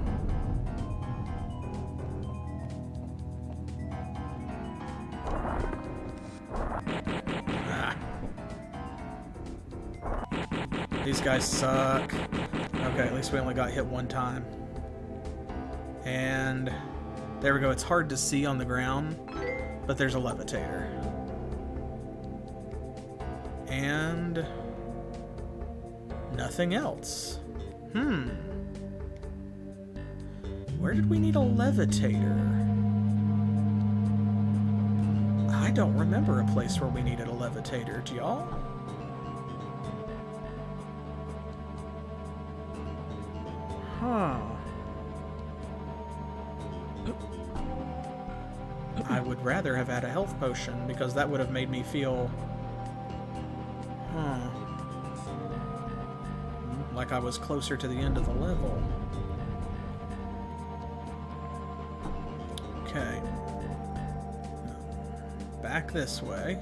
Speaker 1: These guys suck. Okay, at least we only got hit one time. And there we go. It's hard to see on the ground, but there's a levitator. And nothing else. Where did we need a levitator? I don't remember a place where we needed a levitator. Do y'all? Huh. I would rather have had a health potion, because that would have made me feel... like I was closer to the end of the level. Okay. Back this way.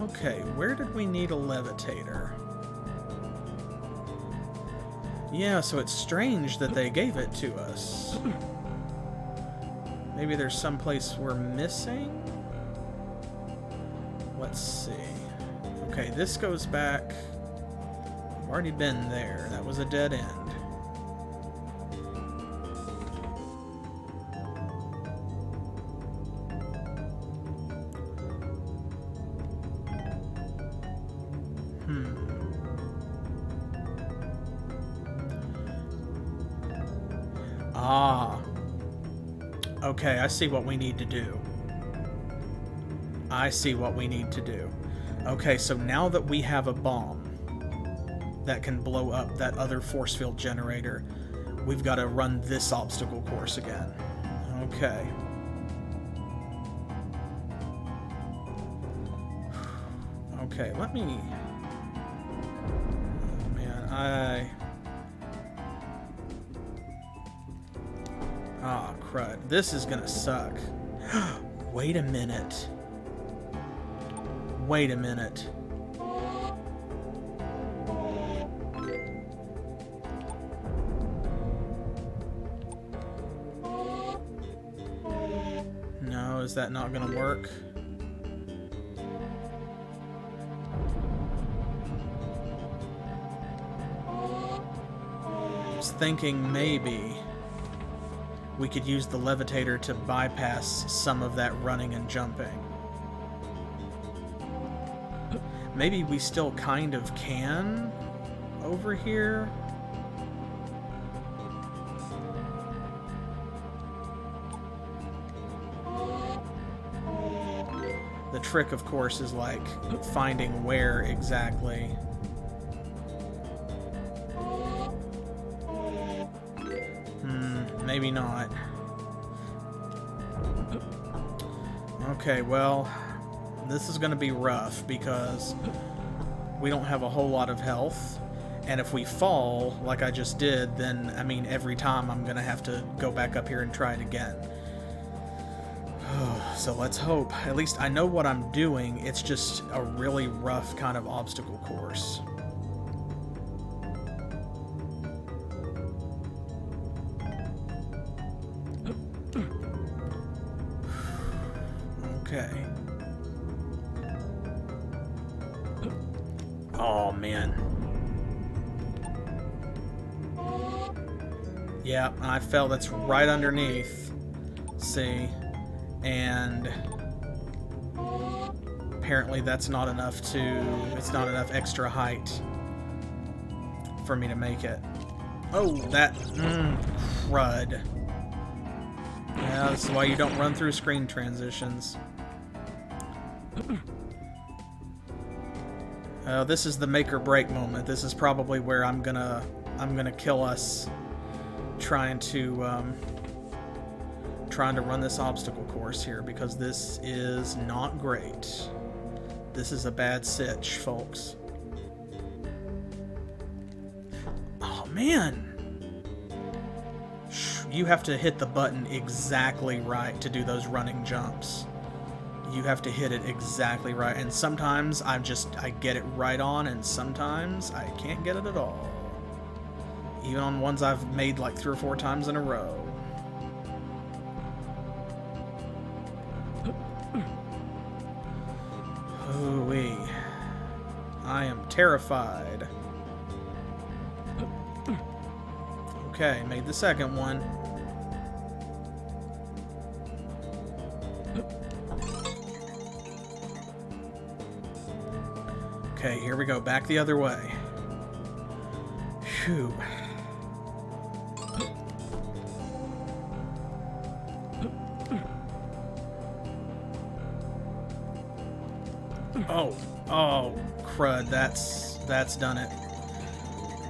Speaker 1: Okay, where did we need a levitator? Yeah, so it's strange that they gave it to us. Maybe there's some place we're missing? Let's see. Okay, this goes back... I've already been there. That was a dead end. Ah. Okay, I see what we need to do. I see what we need to do. Okay, so now that we have a bomb that can blow up that other force field generator, we've got to run this obstacle course again. Okay. Okay, let me... Oh, man, Ah, crud. This is gonna suck. Wait a minute. Wait a minute. No, is that not gonna work? I was thinking maybe we could use the levitator to bypass some of that running and jumping. Maybe we still kind of can over here. The trick, of course, is like finding where exactly. Maybe not. Okay, well, this is going to be rough because we don't have a whole lot of health. And if we fall, like I just did, then, I mean, every time I'm going to have to go back up here and try it again. So let's hope. At least I know what I'm doing. It's just a really rough kind of obstacle course. Okay. Oh, man. Yeah, I fell. That's right underneath. See? And apparently that's not enough it's not enough extra height for me to make it. Oh, that, crud. Yeah, this is why you don't run through screen transitions. This is the make or break moment. This is probably where I'm gonna kill us trying to run this obstacle course here, because this is not great. This is a bad sitch, folks. Oh, man. You have to hit the button exactly right to do those running jumps. You have to hit it exactly right. And sometimes I get it right on, and sometimes I can't get it at all. Even on ones I've made like 3 or 4 times in a row. Ooh-wee. I am terrified. Okay, made the second one. Okay, here we go. Back the other way. Phew. Oh, crud. That's done it.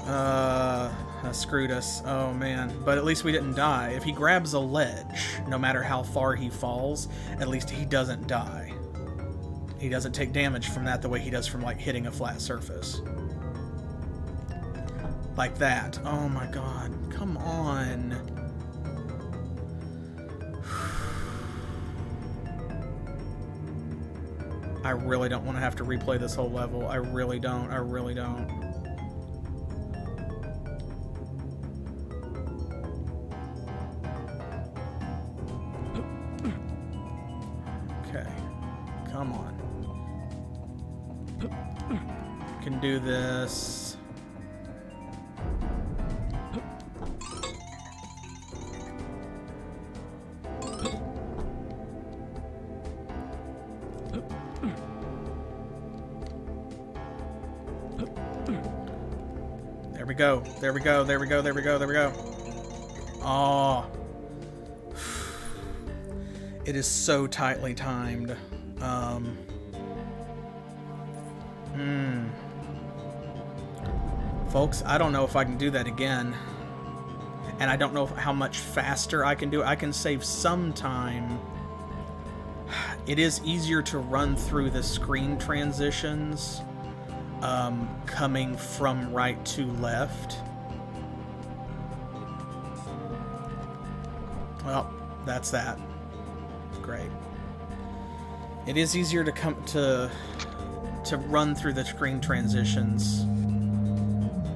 Speaker 1: That screwed us. Oh, man. But at least we didn't die. If he grabs a ledge, no matter how far he falls, at least he doesn't die. He doesn't take damage from that the way he does from, like, hitting a flat surface. Like that. Oh, my God. Come on. I really don't want to have to replay this whole level. I really don't. I really don't. Okay. Come on. Can do this. There we go. There we go. There we go. There we go. There we go. Oh. It is so tightly timed. Folks, I don't know if I can do that again. And I don't know how much faster I can do it. I can save some time. It is easier to run through the screen transitions coming from right to left. Well, that's that. Great. It is easier to run through the screen transitions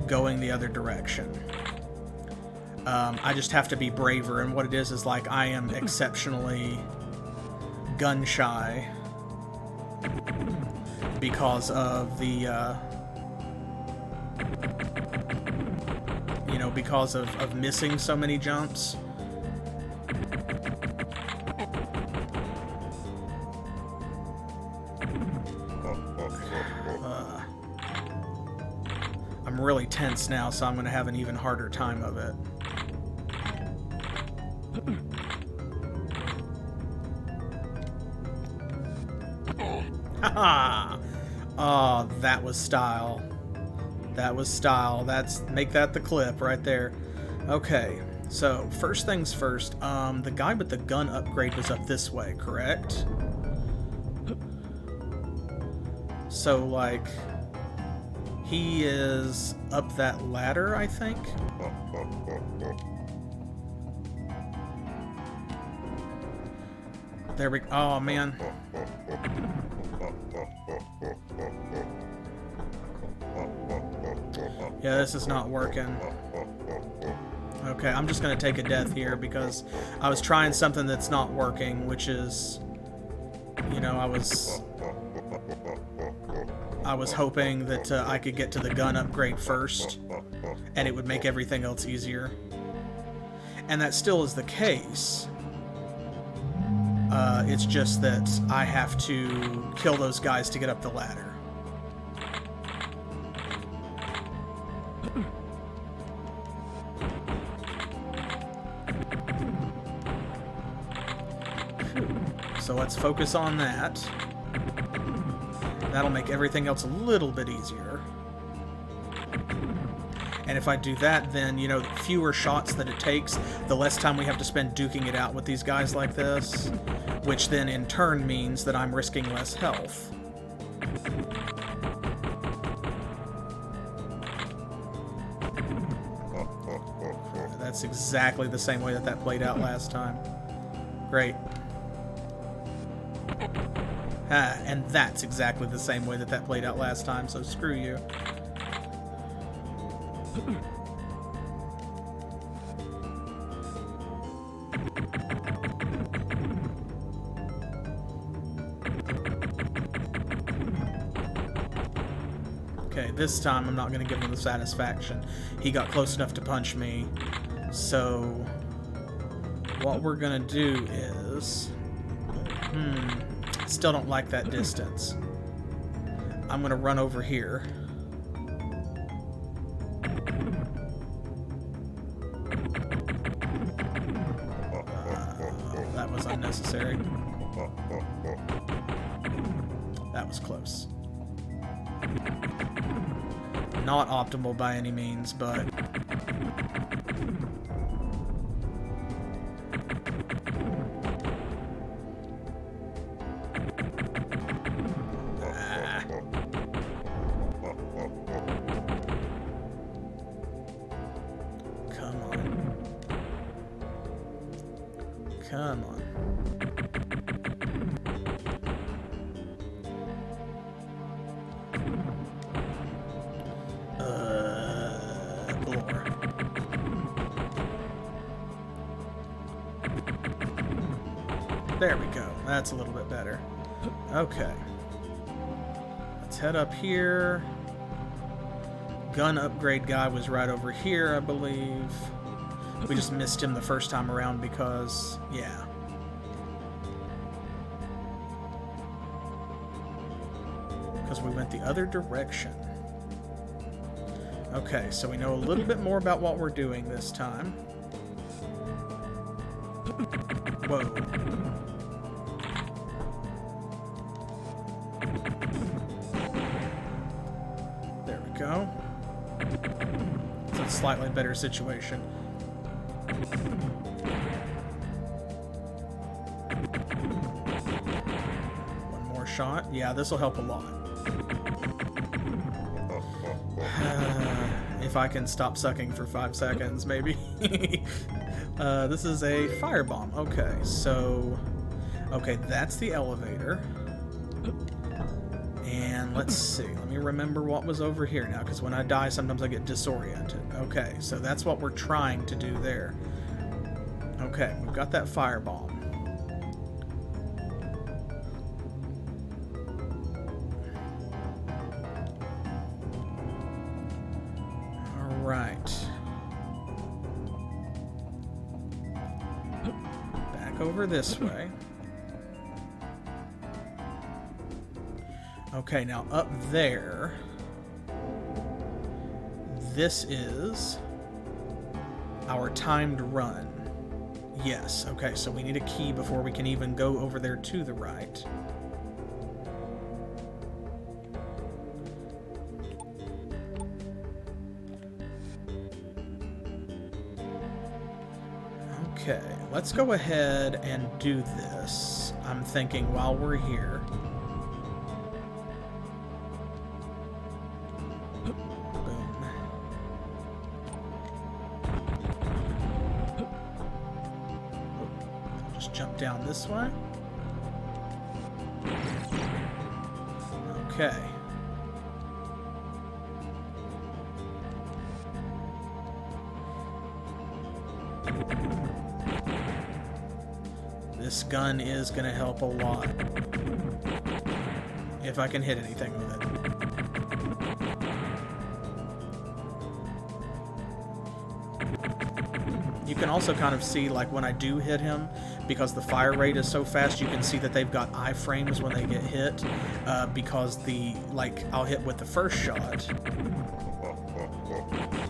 Speaker 1: going the other direction. I just have to be braver, and what it is like I am exceptionally gun shy because of the because of missing so many jumps. I'm really tense now, so I'm going to have an even harder time of it. Oh, that was style. That was style. Make that the clip right there. Okay, so first things first. The guy with the gun upgrade was up this way, correct? So, like, he is up that ladder, I think? There we go. Oh, man. Yeah, this is not working. Okay, I'm just going to take a death here because I was trying something that's not working, which is, you know, I was hoping that I could get to the gun upgrade first, and it would make everything else easier. And that still is the case. It's just that I have to kill those guys to get up the ladder. So let's focus on that. That'll make everything else a little bit easier. And if I do that, then, you know, the fewer shots that it takes, the less time we have to spend duking it out with these guys like this, which then in turn means that I'm risking less health. That's exactly the same way that played out last time. Great. And that's exactly the same way that played out last time, so screw you. Okay, this time I'm not going to give him the satisfaction. He got close enough to punch me, so what we're going to do is... Still don't like that distance. I'm going to run over here. That was unnecessary. That was close. Not optimal by any means, but... Come on. Blore. There we go. That's a little bit better. Okay. Let's head up here. Gun upgrade guy was right over here, I believe. We just missed him the first time around because, yeah. Because we went the other direction. Okay, so we know a little bit more about what we're doing this time. Whoa. There we go. It's a slightly better situation. One more shot. Yeah, this will help a lot. If I can stop sucking for 5 seconds, maybe. This is a firebomb. Okay, so... Okay, that's the elevator. And let's see. Let me remember what was over here now, because when I die, sometimes I get disoriented. Okay, so that's what we're trying to do there. Okay, we've got that firebomb. Alright. Back over this way. Okay, now up there, this is our timed run. Yes, okay, so we need a key before we can even go over there to the right. Okay, let's go ahead and do this. I'm thinking while we're here. Boom. I'll just jump down this way. Okay. This gun is going to help a lot. If I can hit anything with it. You can also kind of see, like, when I do hit him, because the fire rate is so fast, you can see that they've got iframes when they get hit, because I'll hit with the first shot,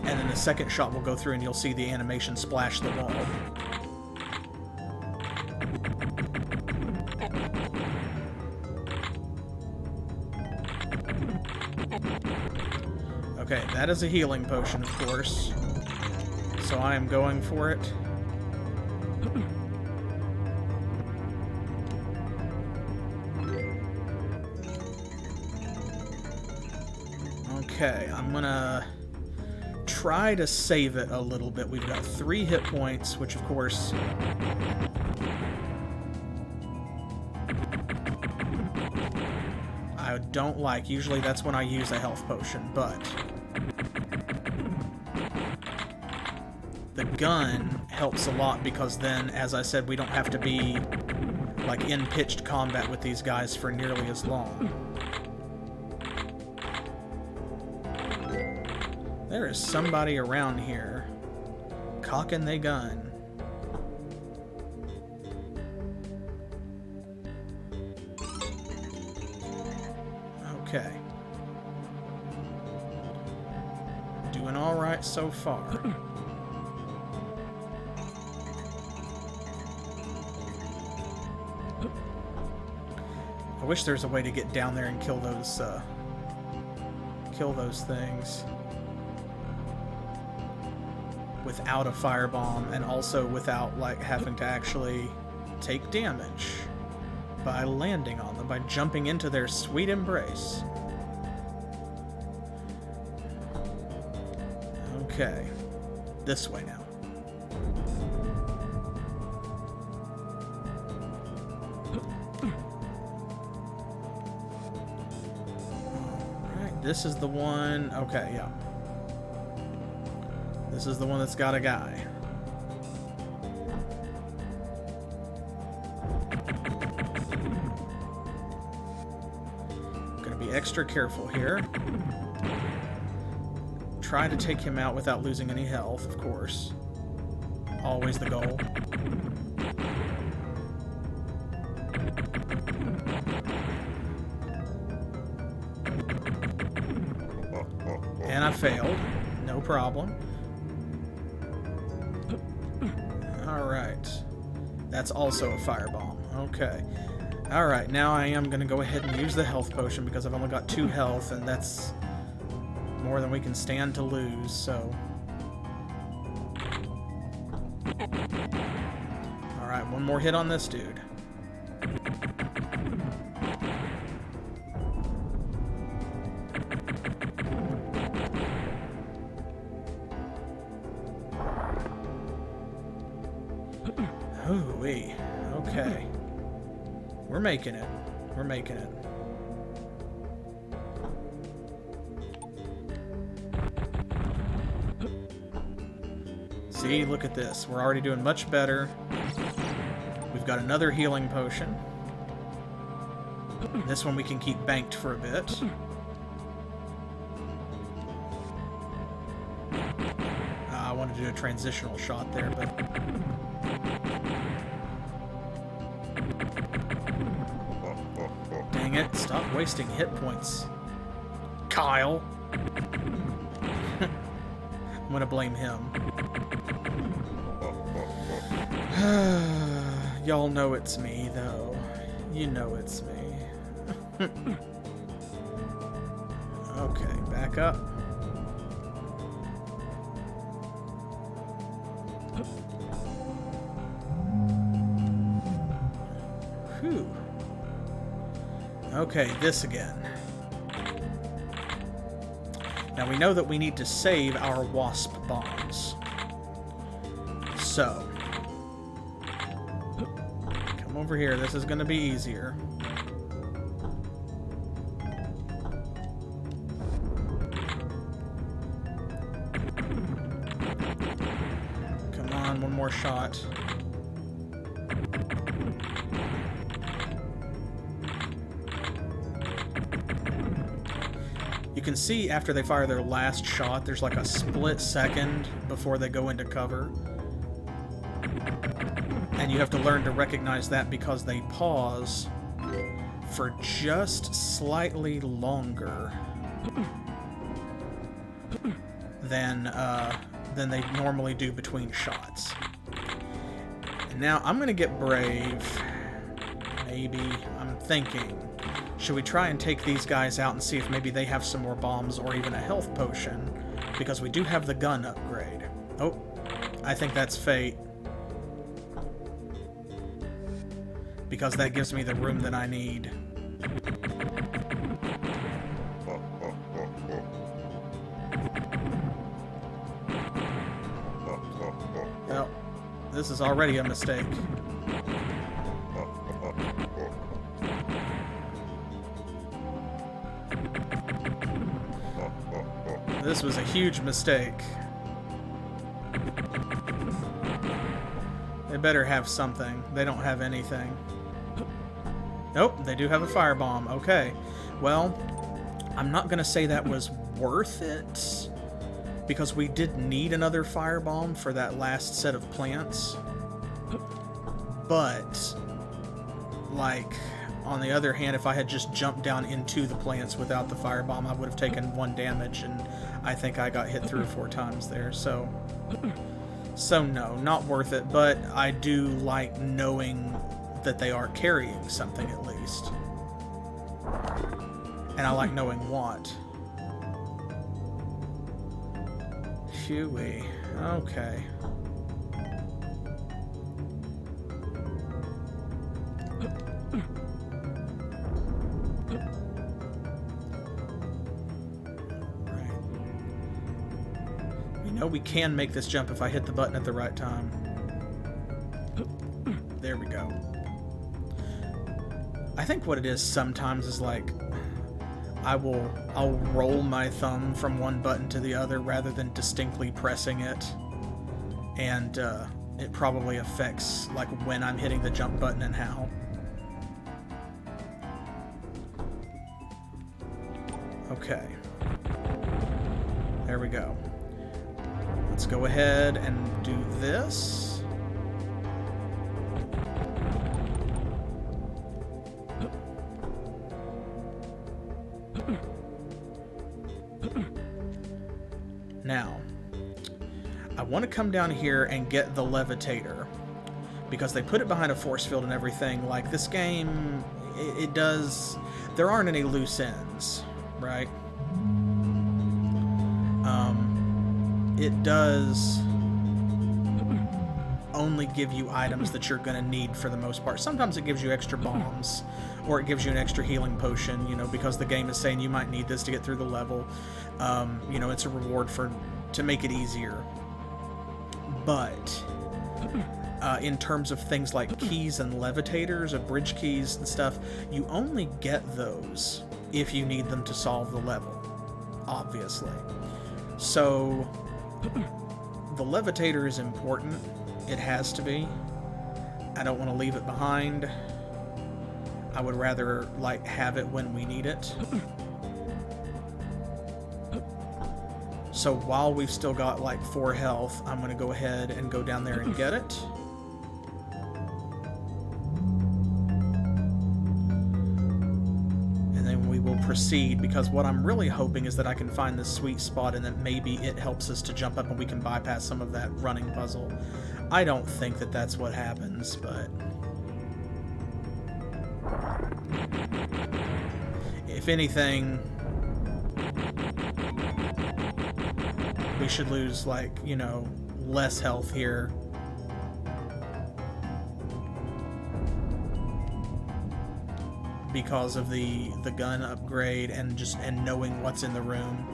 Speaker 1: and then the second shot will go through and you'll see the animation splash the wall. Okay, that is a healing potion, of course. So I am going for it. Okay, I'm gonna try to save it a little bit. We've got 3 hit points, which of course... I don't like. Usually that's when I use a health potion, but... the gun helps a lot because then, as I said, we don't have to be, like, in pitched combat with these guys for nearly as long. There is somebody around here cocking their gun. Okay. Doing all right so far. I wish there's a way to get down there and kill those things without a firebomb, and also without, like, having to actually take damage by landing on them, by jumping into their sweet embrace. Okay, this way now. This is the one... okay, yeah. This is the one that's got a guy. Gonna be extra careful here. Try to take him out without losing any health, of course. Always the goal. And I failed. No problem. Alright. That's also a firebomb. Okay. Alright, now I am going to go ahead and use the health potion because I've only got 2 health, and that's more than we can stand to lose, so... Alright, one more hit on this dude. Ooh-wee. Okay. We're making it. We're making it. See, look at this. We're already doing much better. We've got another healing potion. This one we can keep banked for a bit. I wanted to do a transitional shot there, but... Dang it, stop wasting hit points, Kyle. I'm gonna blame him. Y'all know it's me, though. You know it's me. Okay, back up. Okay, this again. Now we know that we need to save our wasp bombs. So, come over here. This is going to be easier. Come on, one more shot. You can see after they fire their last shot, there's like a split second before they go into cover. And you have to learn to recognize that because they pause for just slightly longer than they normally do between shots. And now I'm going to get brave. Maybe. I'm thinking. Should we try and take these guys out and see if maybe they have some more bombs or even a health potion? Because we do have the gun upgrade. Oh, I think that's fate. Because that gives me the room that I need. Well, this is already a mistake. This was a huge mistake. They better have something. They don't have anything. Nope, they do have a firebomb. Okay. Well, I'm not going to say that was worth it, because we did need another firebomb for that last set of plants. But, like, on the other hand, if I had just jumped down into the plants without the firebomb, I would have taken 1 damage, and I think I got hit 3 or 4 times there. So no, not worth it, but I do like knowing that they are carrying something at least. And I like knowing what. Phew-wee. Okay. We can make this jump if I hit the button at the right time. There we go. I think what it is sometimes is like I'll roll my thumb from one button to the other rather than distinctly pressing it, and it probably affects like when I'm hitting the jump button and how. Okay. There we go. Let's go ahead and do this. Now, I want to come down here and get the levitator, because they put it behind a force field and everything. Like, this game, it does... There aren't any loose ends, right? It does only give you items that you're going to need for the most part. Sometimes it gives you extra bombs, or it gives you an extra healing potion, you know, because the game is saying you might need this to get through the level. You know, it's a reward to make it easier. But in terms of things like keys and levitators, or bridge keys and stuff, you only get those if you need them to solve the level, obviously. So the levitator is important. It has to be. I don't want to leave it behind. I would rather, like, have it when we need it. So while we've still got, like, 4 health, I'm going to go ahead and go down there and get it. Proceed, because what I'm really hoping is that I can find this sweet spot and that maybe it helps us to jump up and we can bypass some of that running puzzle. I don't think that that's what happens, but if anything, we should lose, like, you know, less health here. because of the gun upgrade and knowing what's in the room.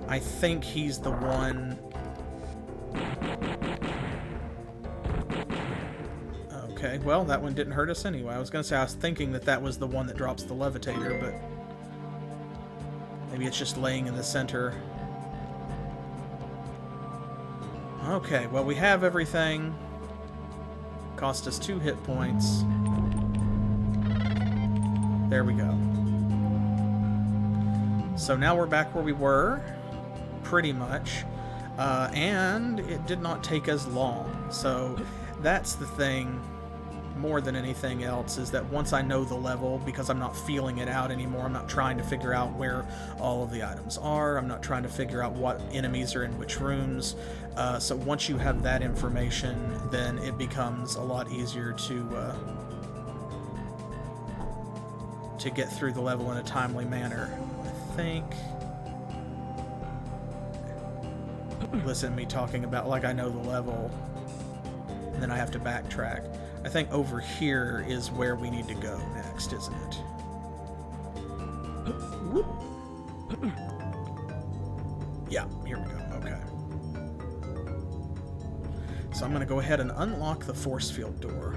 Speaker 1: I think he's the one. Okay, well, that one didn't hurt us anyway. I was gonna say I was thinking that was the one that drops the levitator, but maybe it's just laying in the center. Okay, well, we have everything. Cost us 2 hit points. There we go. So now we're back where we were, pretty much, and it did not take as long. So that's the thing, more than anything else, is that once I know the level, because I'm not feeling it out anymore, I'm not trying to figure out where all of the items are, I'm not trying to figure out what enemies are in which rooms. So once you have that information, then it becomes a lot easier to get through the level in a timely manner. I think... Listen to me talking about like I know the level, and then I have to backtrack. I think over here is where we need to go next, isn't it? Whoop. Yeah, here we go. Okay. So I'm going to go ahead and unlock the force field door.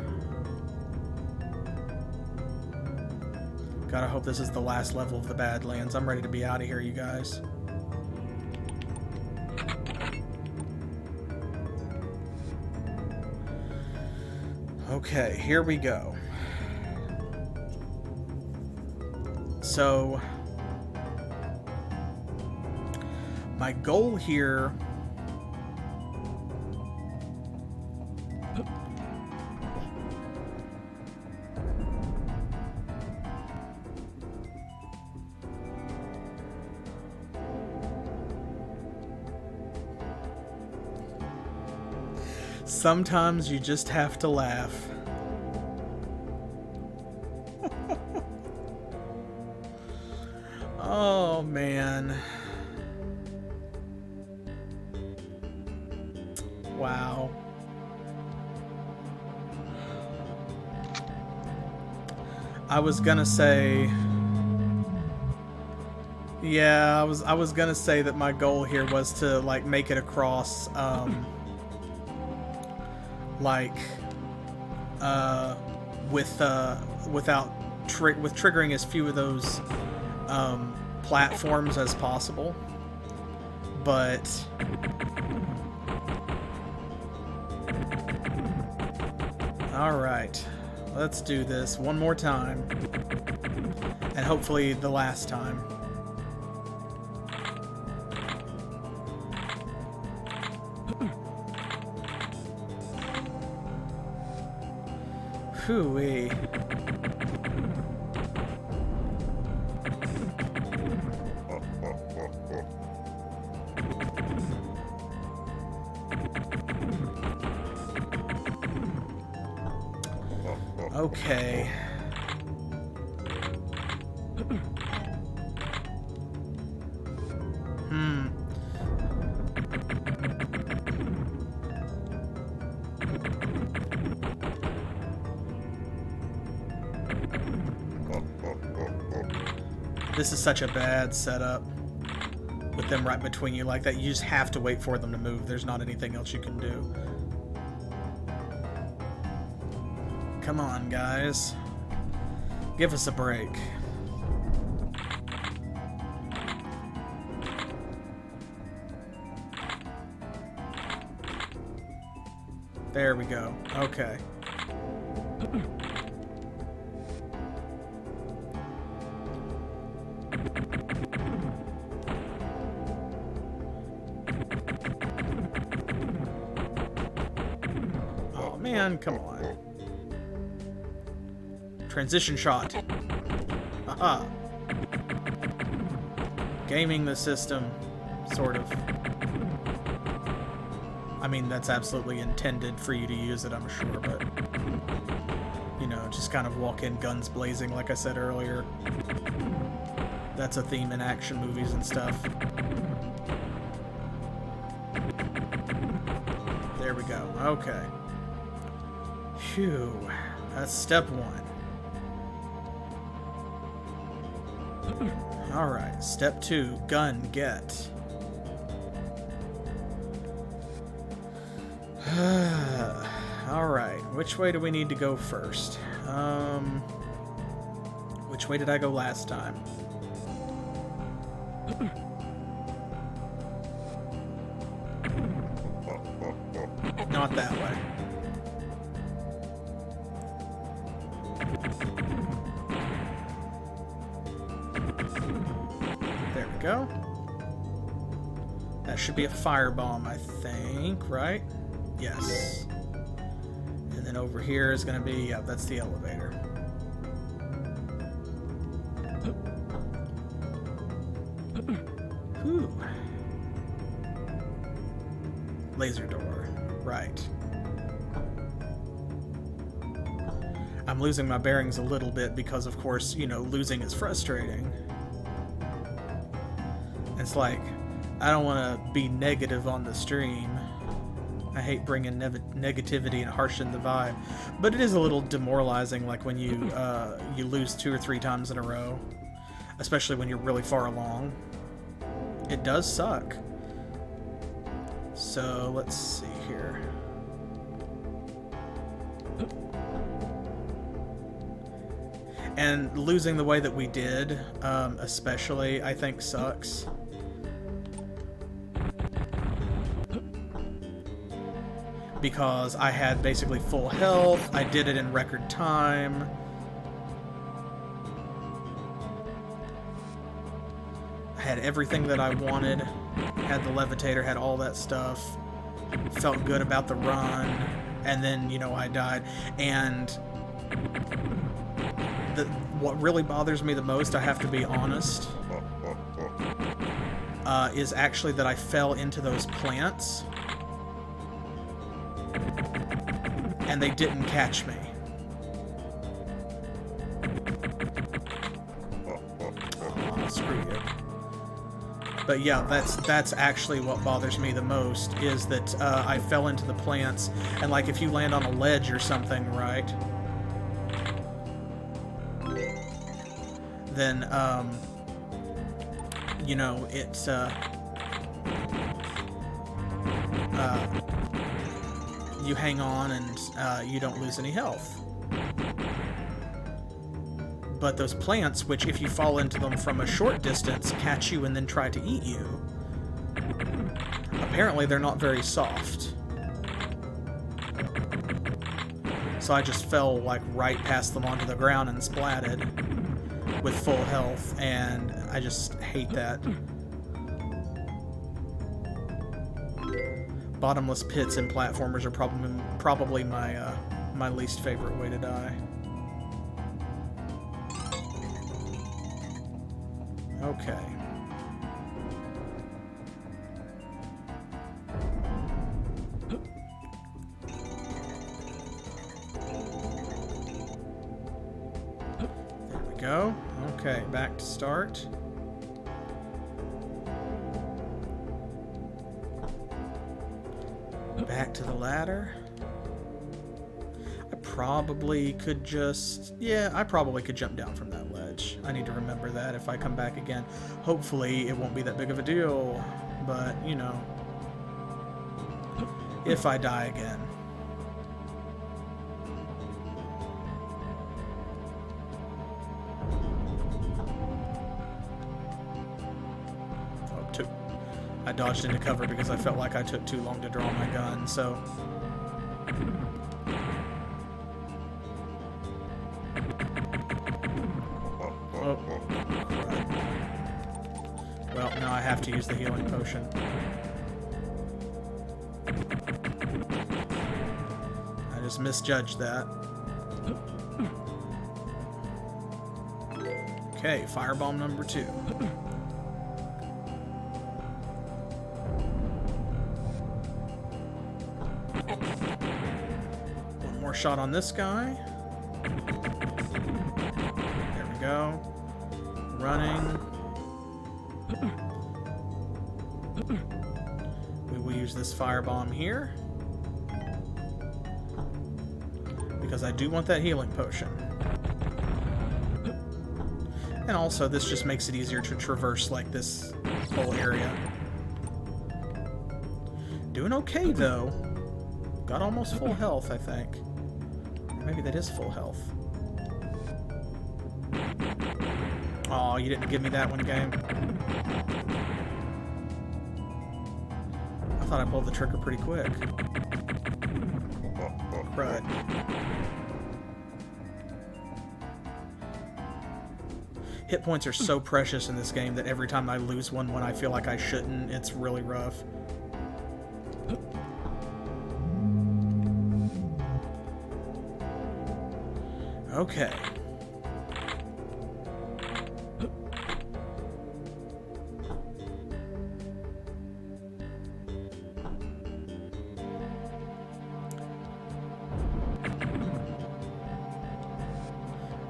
Speaker 1: Gotta hope this is the last level of the Badlands. I'm ready to be out of here, you guys. Okay, here we go. So, my goal here... Sometimes you just have to laugh. Oh, man. Wow. I was gonna say... Yeah, I was gonna say that my goal here was to, like, make it across, with triggering as few of those platforms as possible, but all right, let's do this one more time, and hopefully the last time. Hooey. Okay. This is such a bad setup with them right between you like that. You just have to wait for them to move. There's not anything else you can do. Come on, guys. Give us a break. There we go. Okay. Oh, man, come on. Transition shot. Aha. Gaming the system, sort of. I mean, that's absolutely intended for you to use it, I'm sure, but, you know, just kind of walk in guns blazing, like I said earlier. That's a theme in action movies and stuff. There we go. Okay. Phew. That's step one. Alright, step two, gun get. Alright, which way do we need to go first? Which way did I go last time? Not that way. There we go. That should be a firebomb, I think, right? Yes. And then over here is going to be, yeah, that's the elevator. Whew. Laser door. Right. I'm losing my bearings a little bit because, of course, you know, losing is frustrating. It's like, I don't want to be negative on the stream. I hate bringing negativity and harshen the vibe, but it is a little demoralizing, like when you you lose 2 or 3 times in a row, especially when you're really far along. It does suck. So let's see here. And losing the way that we did, especially, I think sucks. Because I had basically full health, I did it in record time. I had everything that I wanted, had the levitator, had all that stuff, felt good about the run, and then, you know, I died. And what really bothers me the most, I have to be honest, is actually that I fell into those plants. And they didn't catch me. Oh, screw you. But yeah, that's actually what bothers me the most, is that I fell into the plants, and like if you land on a ledge or something, right? Then, you know, it's, you hang on and you don't lose any health. But those plants, which if you fall into them from a short distance, catch you and then try to eat you, apparently they're not very soft. So I just fell like right past them onto the ground and splatted with full health, and I just hate that. Bottomless pits and platformers are probably my my least favorite way to die. Okay. There we go. Okay, back to start. Back to the ladder. I probably could just... yeah, I probably could jump down from that ledge. I need to remember that if I come back again. Hopefully it won't be that big of a deal, but, you know, if I die again. I dodged into cover because I felt like I took too long to draw my gun, so... Oh, right. Well, now I have to use the healing potion. I just misjudged that. Okay, firebomb number 2. shot on this guy. There we go. Running. We will use this firebomb here. Because I do want that healing potion. And also, this just makes it easier to traverse, like, this whole area. Doing okay, though. Got almost full health, I think. Maybe that is full health. Aw, you didn't give me that one, game. I thought I pulled the trigger pretty quick. Crud. Hit points are so precious in this game that every time I lose one when I feel like I shouldn't, it's really rough. Okay.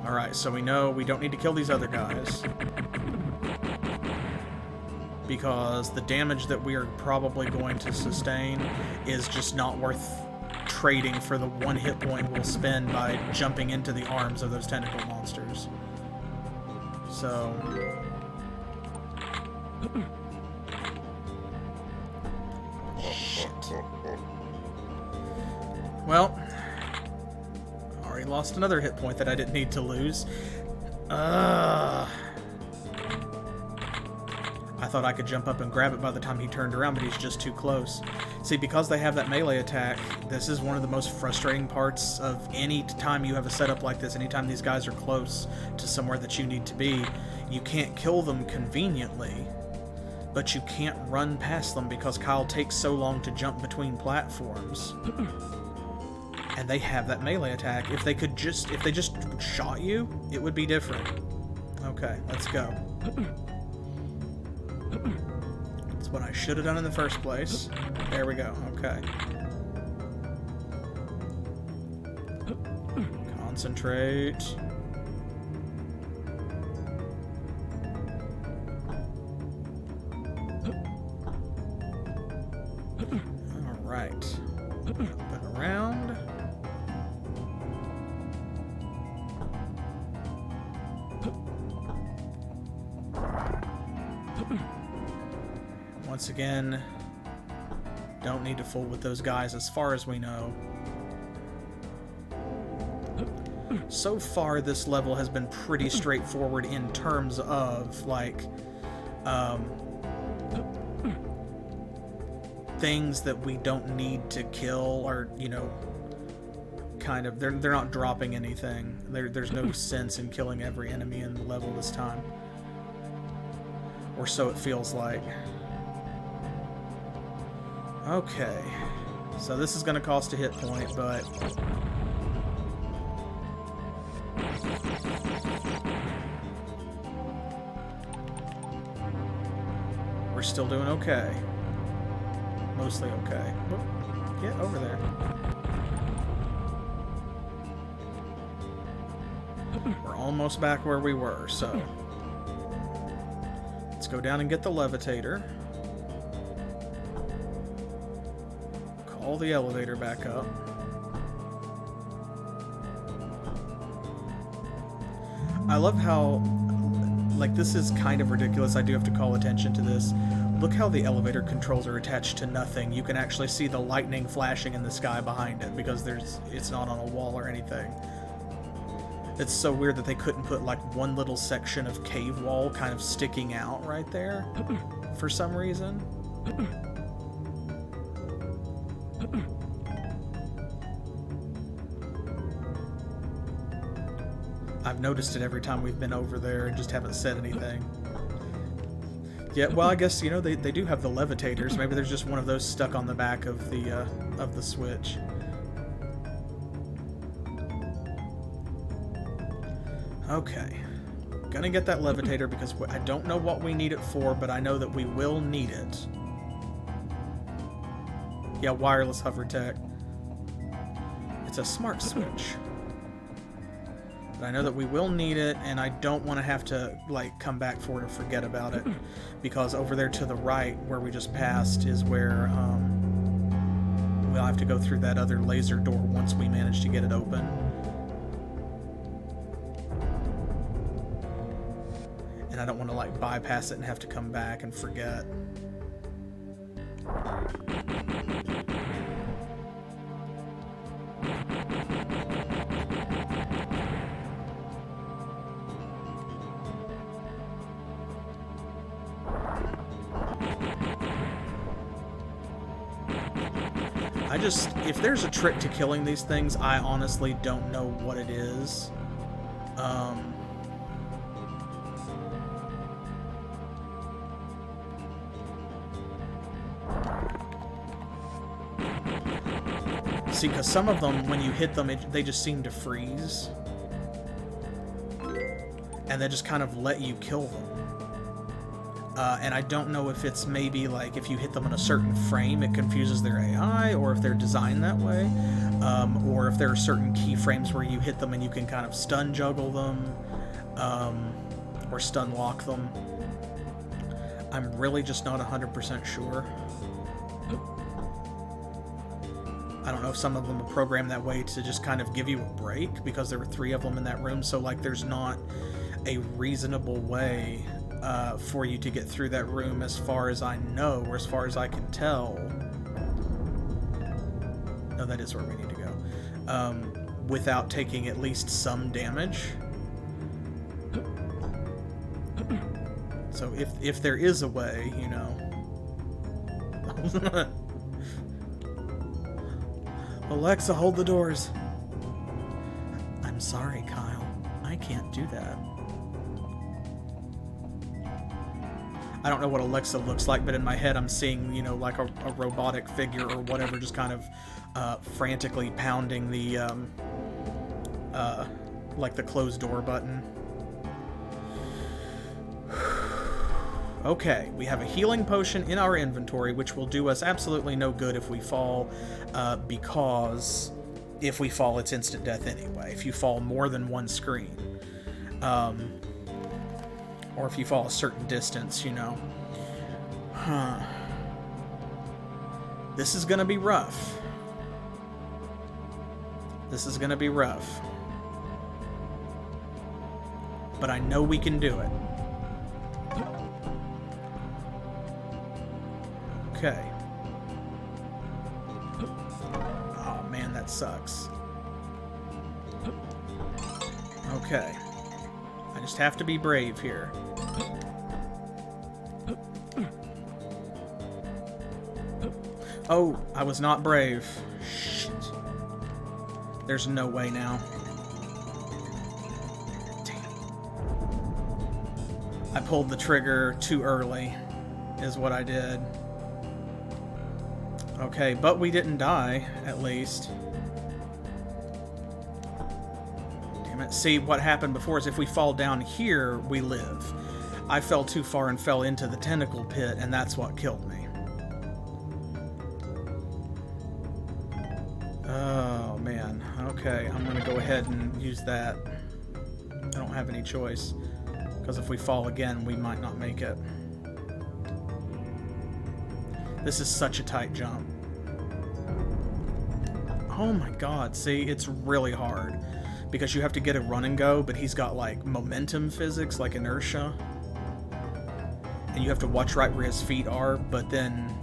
Speaker 1: Alright, so we know we don't need to kill these other guys. Because the damage that we are probably going to sustain is just not worth trading for the one hit point we'll spend by jumping into the arms of those tentacle monsters. So... shit. Well... already lost another hit point that I didn't need to lose. I thought I could jump up and grab it by the time he turned around, but he's just too close. See, because they have that melee attack, this is one of the most frustrating parts of any time you have a setup like this. Anytime these guys are close to somewhere that you need to be, you can't kill them conveniently, but you can't run past them because Kyle takes so long to jump between platforms. And they have that melee attack. If they just shot you, it would be different. Okay, let's go. That's what I should have done in the first place. There we go. Okay. Concentrate. All right. Up and around. Once again, don't need to fool with those guys as far as we know. So far, this level has been pretty straightforward in terms of, like, things that we don't need to kill, or, you know, kind of, they're not dropping anything. There's no sense in killing every enemy in the level this time. Or so it feels like. Okay, so this is going to cost a hit point, but... we're still doing okay. Mostly okay. Whoop. Get over there. We're almost back where we were, so... let's go down and get the levitator. Call the elevator back up. I love how, like, this is kind of ridiculous. I do have to call attention to this. Look how the elevator controls are attached to nothing. You can actually see the lightning flashing in the sky behind it because it's not on a wall or anything. It's so weird that they couldn't put, like, one little section of cave wall kind of sticking out right there for some reason. I've noticed it every time we've been over there and just haven't said anything. Yeah, well, I guess, you know, they do have the levitators. Maybe there's just one of those stuck on the back of the switch. Okay. Gonna get that levitator because I don't know what we need it for, but I know that we will need it. Yeah, wireless hover tech. It's a smart switch. But I know that we will need it, and I don't want to have to, like, come back for it or forget about it. Because over there to the right, where we just passed, is where, we'll have to go through that other laser door once we manage to get it open. And I don't want to, like, bypass it and have to come back and forget. If there's a trick to killing these things, I honestly don't know what it is. See, because some of them, when you hit them, they just seem to freeze. And they just kind of let you kill them. And I don't know if it's maybe like if you hit them in a certain frame, it confuses their AI, or if they're designed that way, or if there are certain keyframes where you hit them and you can kind of stun juggle them, or stun lock them. I'm really just not 100% sure. I don't know if some of them are programmed that way to just kind of give you a break, because there were 3 of them in that room, so like there's not a reasonable way for you to get through that room, as far as I know, or as far as I can tell. No, that is where we need to go. Without taking at least some damage. So if there is a way, you know. Alexa, hold the doors. I'm sorry, Kyle. I can't do that. I don't know what Alexa looks like, but in my head I'm seeing, you know, like a robotic figure or whatever, just kind of frantically pounding the, like the closed door button. Okay, we have a healing potion in our inventory, which will do us absolutely no good if we fall, because if we fall, it's instant death anyway. If you fall more than one screen. Or if you fall a certain distance, you know. Huh. This is gonna be rough. This is gonna be rough. But I know we can do it. Okay. Oh man, that sucks. Okay. I just have to be brave here. Oh, I was not brave. Shit. There's no way now. Damn. I pulled the trigger too early, is what I did. Okay, but we didn't die, at least. Damn it. See, what happened before is if we fall down here, we live. I fell too far and fell into the tentacle pit, and that's what killed me. Oh, man. Okay, I'm going to go ahead and use that. I don't have any choice, because if we fall again, we might not make it. This is such a tight jump. Oh my god, see, it's really hard. Because you have to get a run and go, but he's got, like, momentum physics, like inertia. And you have to watch right where his feet are, but then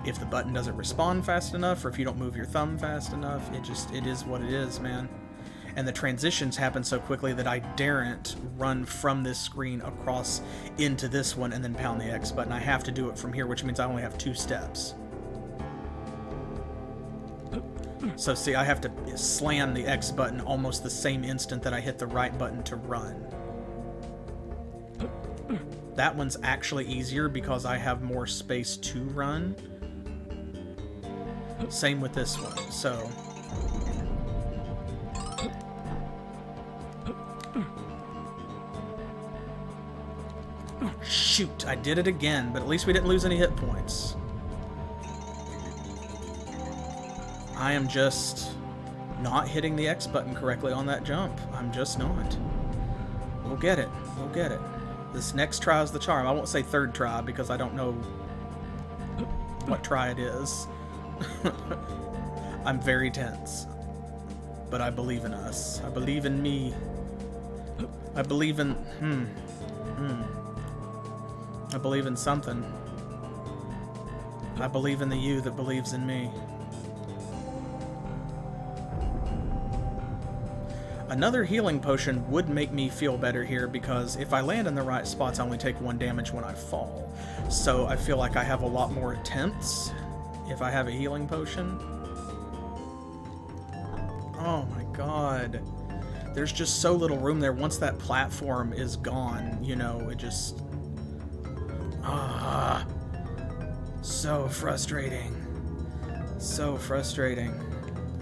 Speaker 1: if the button doesn't respond fast enough, or if you don't move your thumb fast enough, it is what it is, man. And the transitions happen so quickly that I daren't run from this screen across into this one and then pound the X button. I have to do it from here, which means I only have 2 steps. So see, I have to slam the X button almost the same instant that I hit the right button to run. That one's actually easier because I have more space to run. Same with this one, so... Oh, shoot, I did it again, but at least we didn't lose any hit points. I am just not hitting the X button correctly on that jump. I'm just not. We'll get it. We'll get it. This next try is the charm. I won't say third try because I don't know what try it is. I'm very tense. But I believe in us. I believe in me. I believe in... I believe in something. I believe in the you that believes in me. Another healing potion would make me feel better here because if I land in the right spots, I only take 1 damage when I fall. So I feel like I have a lot more attempts if I have a healing potion. Oh my god. There's just so little room there. Once that platform is gone, you know, it just... so frustrating. So frustrating.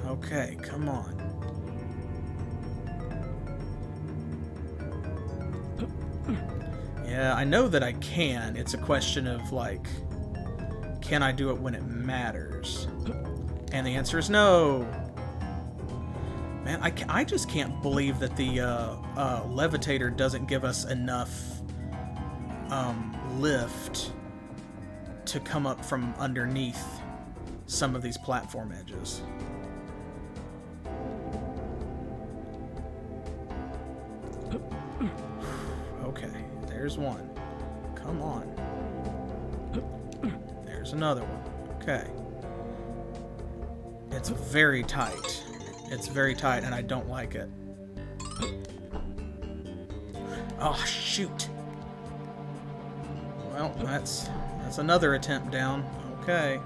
Speaker 1: Okay, come on. Yeah, I know that I can. It's a question of, like, can I do it when it matters? And the answer is no. Man, I just can't believe that the levitator doesn't give us enough lift to come up from underneath some of these platform edges. Okay, there's one. Come on. There's another one. Okay. It's very tight. It's very tight, and I don't like it. Oh, shoot. Well, that's another attempt down. Okay.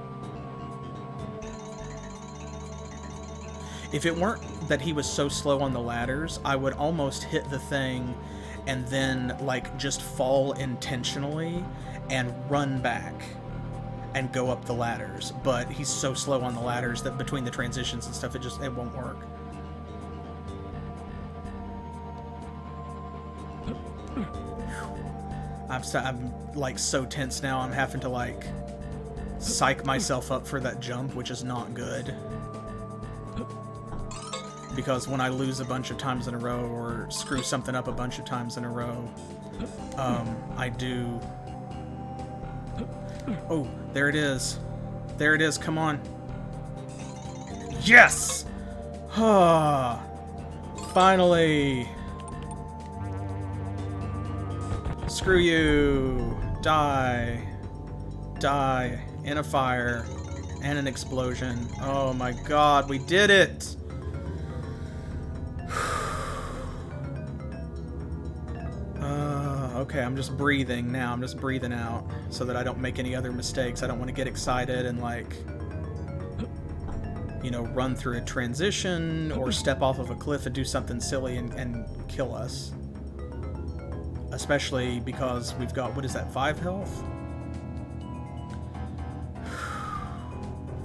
Speaker 1: If it weren't that he was so slow on the ladders, I would almost hit the thing and then, like, just fall intentionally and run back and go up the ladders. But he's so slow on the ladders that between the transitions and stuff, it won't work. I'm like so tense now. I'm having to like psych myself up for that jump, which is not good. Because when I lose a bunch of times in a row or screw something up a bunch of times in a row, I do... Oh, there it is. There it is. Come on. Yes! Ah, finally. Screw you. Die. Die in a fire and an explosion. Oh my god, we did it! Okay, I'm just breathing now. I'm just breathing out so that I don't make any other mistakes. I don't want to get excited and, like, you know, run through a transition or step off of a cliff and do something silly and kill us. Especially because we've got, what is that, 5 health?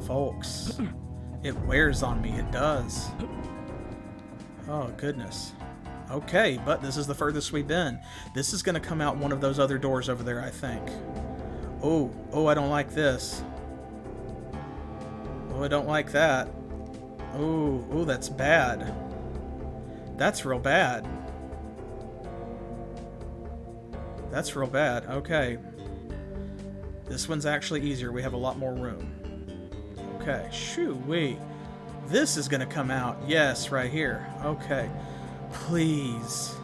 Speaker 1: Folks, it wears on me. It does. Oh, goodness. Okay, but this is the furthest we've been. This is going to come out one of those other doors over there, I think. Oh, I don't like this. Oh, I don't like that. Oh, that's bad. That's real bad. That's real bad. Okay. This one's actually easier. We have a lot more room. Okay, shoo-wee. This is going to come out. Yes, right here. Okay. Please,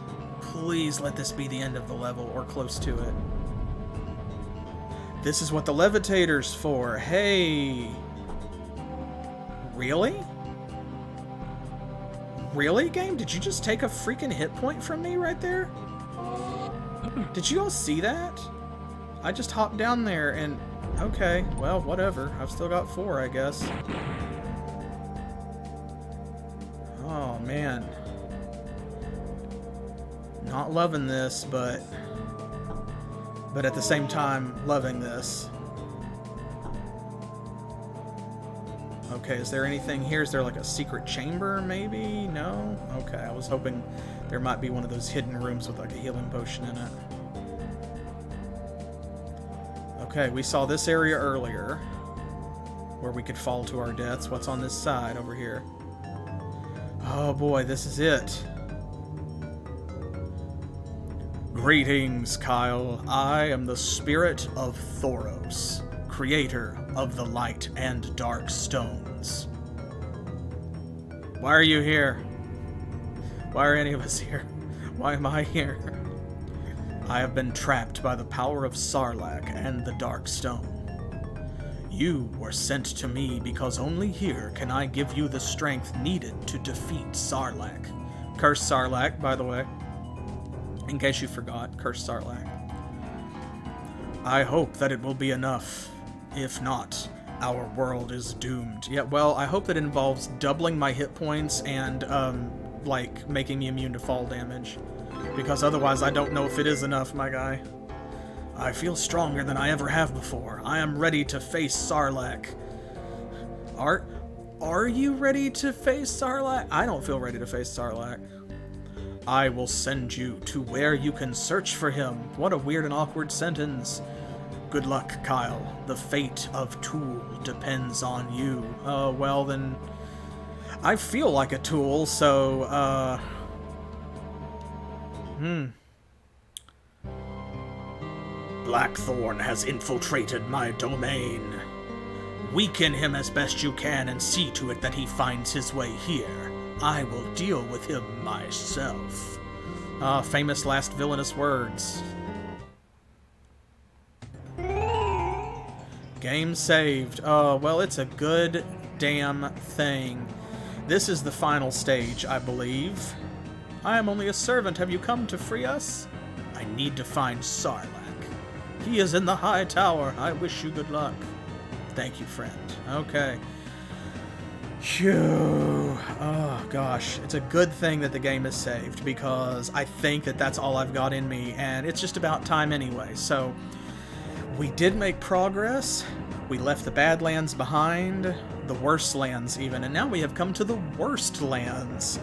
Speaker 1: please let this be the end of the level, or close to it. This is what the levitator's for. Hey! Really? Really, game? Did you just take a freaking hit point from me right there? Did you all see that? I just hopped down there and... Okay, well, whatever. I've still got 4, I guess. Oh, man. Not loving this, but at the same time, loving this. Okay, is there anything here? Is there like a secret chamber, maybe? No? Okay, I was hoping there might be one of those hidden rooms with like a healing potion in it. Okay, we saw this area earlier, where we could fall to our deaths. What's on this side over here? Oh boy, this is it. Greetings, Kyle. I am the spirit of Thoros, creator of the light and dark stones. Why are you here? Why are any of us here? Why am I here? I have been trapped by the power of Sarlac and the dark stone. You were sent to me because only here can I give you the strength needed to defeat Sarlac. Curse Sarlac, by the way. In case you forgot, curse Sarlac. I hope that it will be enough. If not, our world is doomed. Yeah, well, I hope that involves doubling my hit points and, like, making me immune to fall damage. Because otherwise I don't know if it is enough, my guy. I feel stronger than I ever have before. I am ready to face Sarlac. Are you ready to face Sarlac? I don't feel ready to face Sarlac. I will send you to where you can search for him. What a weird and awkward sentence. Good luck, Kyle. The fate of Tool depends on you. Well then... I feel like a tool, so, Blackthorne has infiltrated my domain. Weaken him as best you can and see to it that he finds his way here. I will deal with him myself. Famous last villainous words. Game saved. Well, it's a good damn thing. This is the final stage, I believe. I am only a servant. Have you come to free us? I need to find Sarlac. He is in the high tower. I wish you good luck. Thank you, friend. Okay. Phew. Oh, gosh. It's a good thing that the game is saved, because I think that that's all I've got in me, and it's just about time anyway. So, we did make progress. We left the Badlands behind, the Worselands even, and now we have come to the Worselands.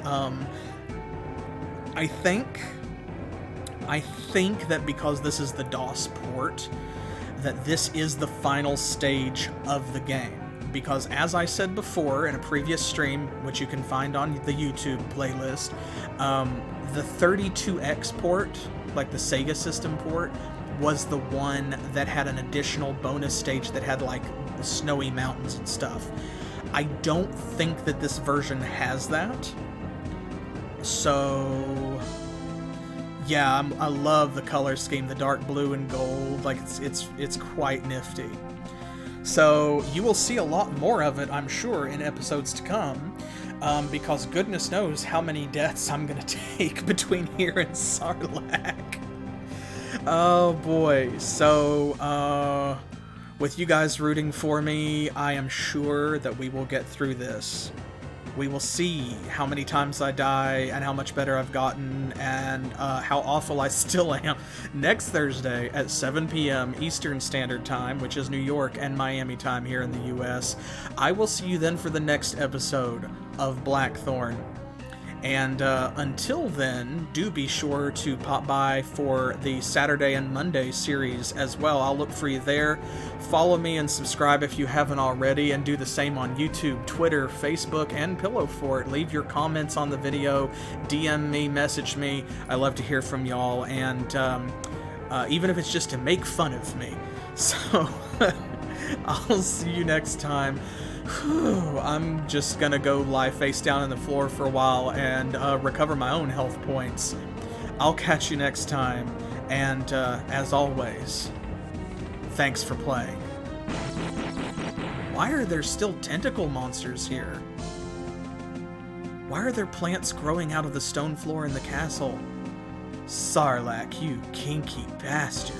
Speaker 1: I think that because this is the DOS port, that this is the final stage of the game. Because as I said before in a previous stream, which you can find on the YouTube playlist, the 32X port, like the Sega system port, was the one that had an additional bonus stage that had like the snowy mountains and stuff. I don't think that this version has that. So yeah, I love the color scheme, the dark blue and gold. Like it's quite nifty. So you will see a lot more of it, I'm sure, in episodes to come, because goodness knows how many deaths I'm gonna take between here and Sarlac. Oh boy. So with you guys rooting for me, I am sure that we will get through this. We will see how many times I die and how much better I've gotten and how awful I still am. Next Thursday at 7 p.m. Eastern Standard Time, which is New York and Miami time here in the US, I will see you then for the next episode of Blackthorne. And until then, do be sure to pop by for the Saturday and Monday series as well. I'll look for you there. Follow me and subscribe if you haven't already, and do the same on YouTube, Twitter, Facebook, and Pillow Fort. Leave your comments on the video, DM me, message me. I love to hear from y'all, and even if it's just to make fun of me. So, I'll see you next time. I'm just gonna go lie face down on the floor for a while and recover my own health points. I'll catch you next time, and as always, thanks for playing. Why are there still tentacle monsters here? Why are there plants growing out of the stone floor in the castle? Sarlac, you kinky bastard.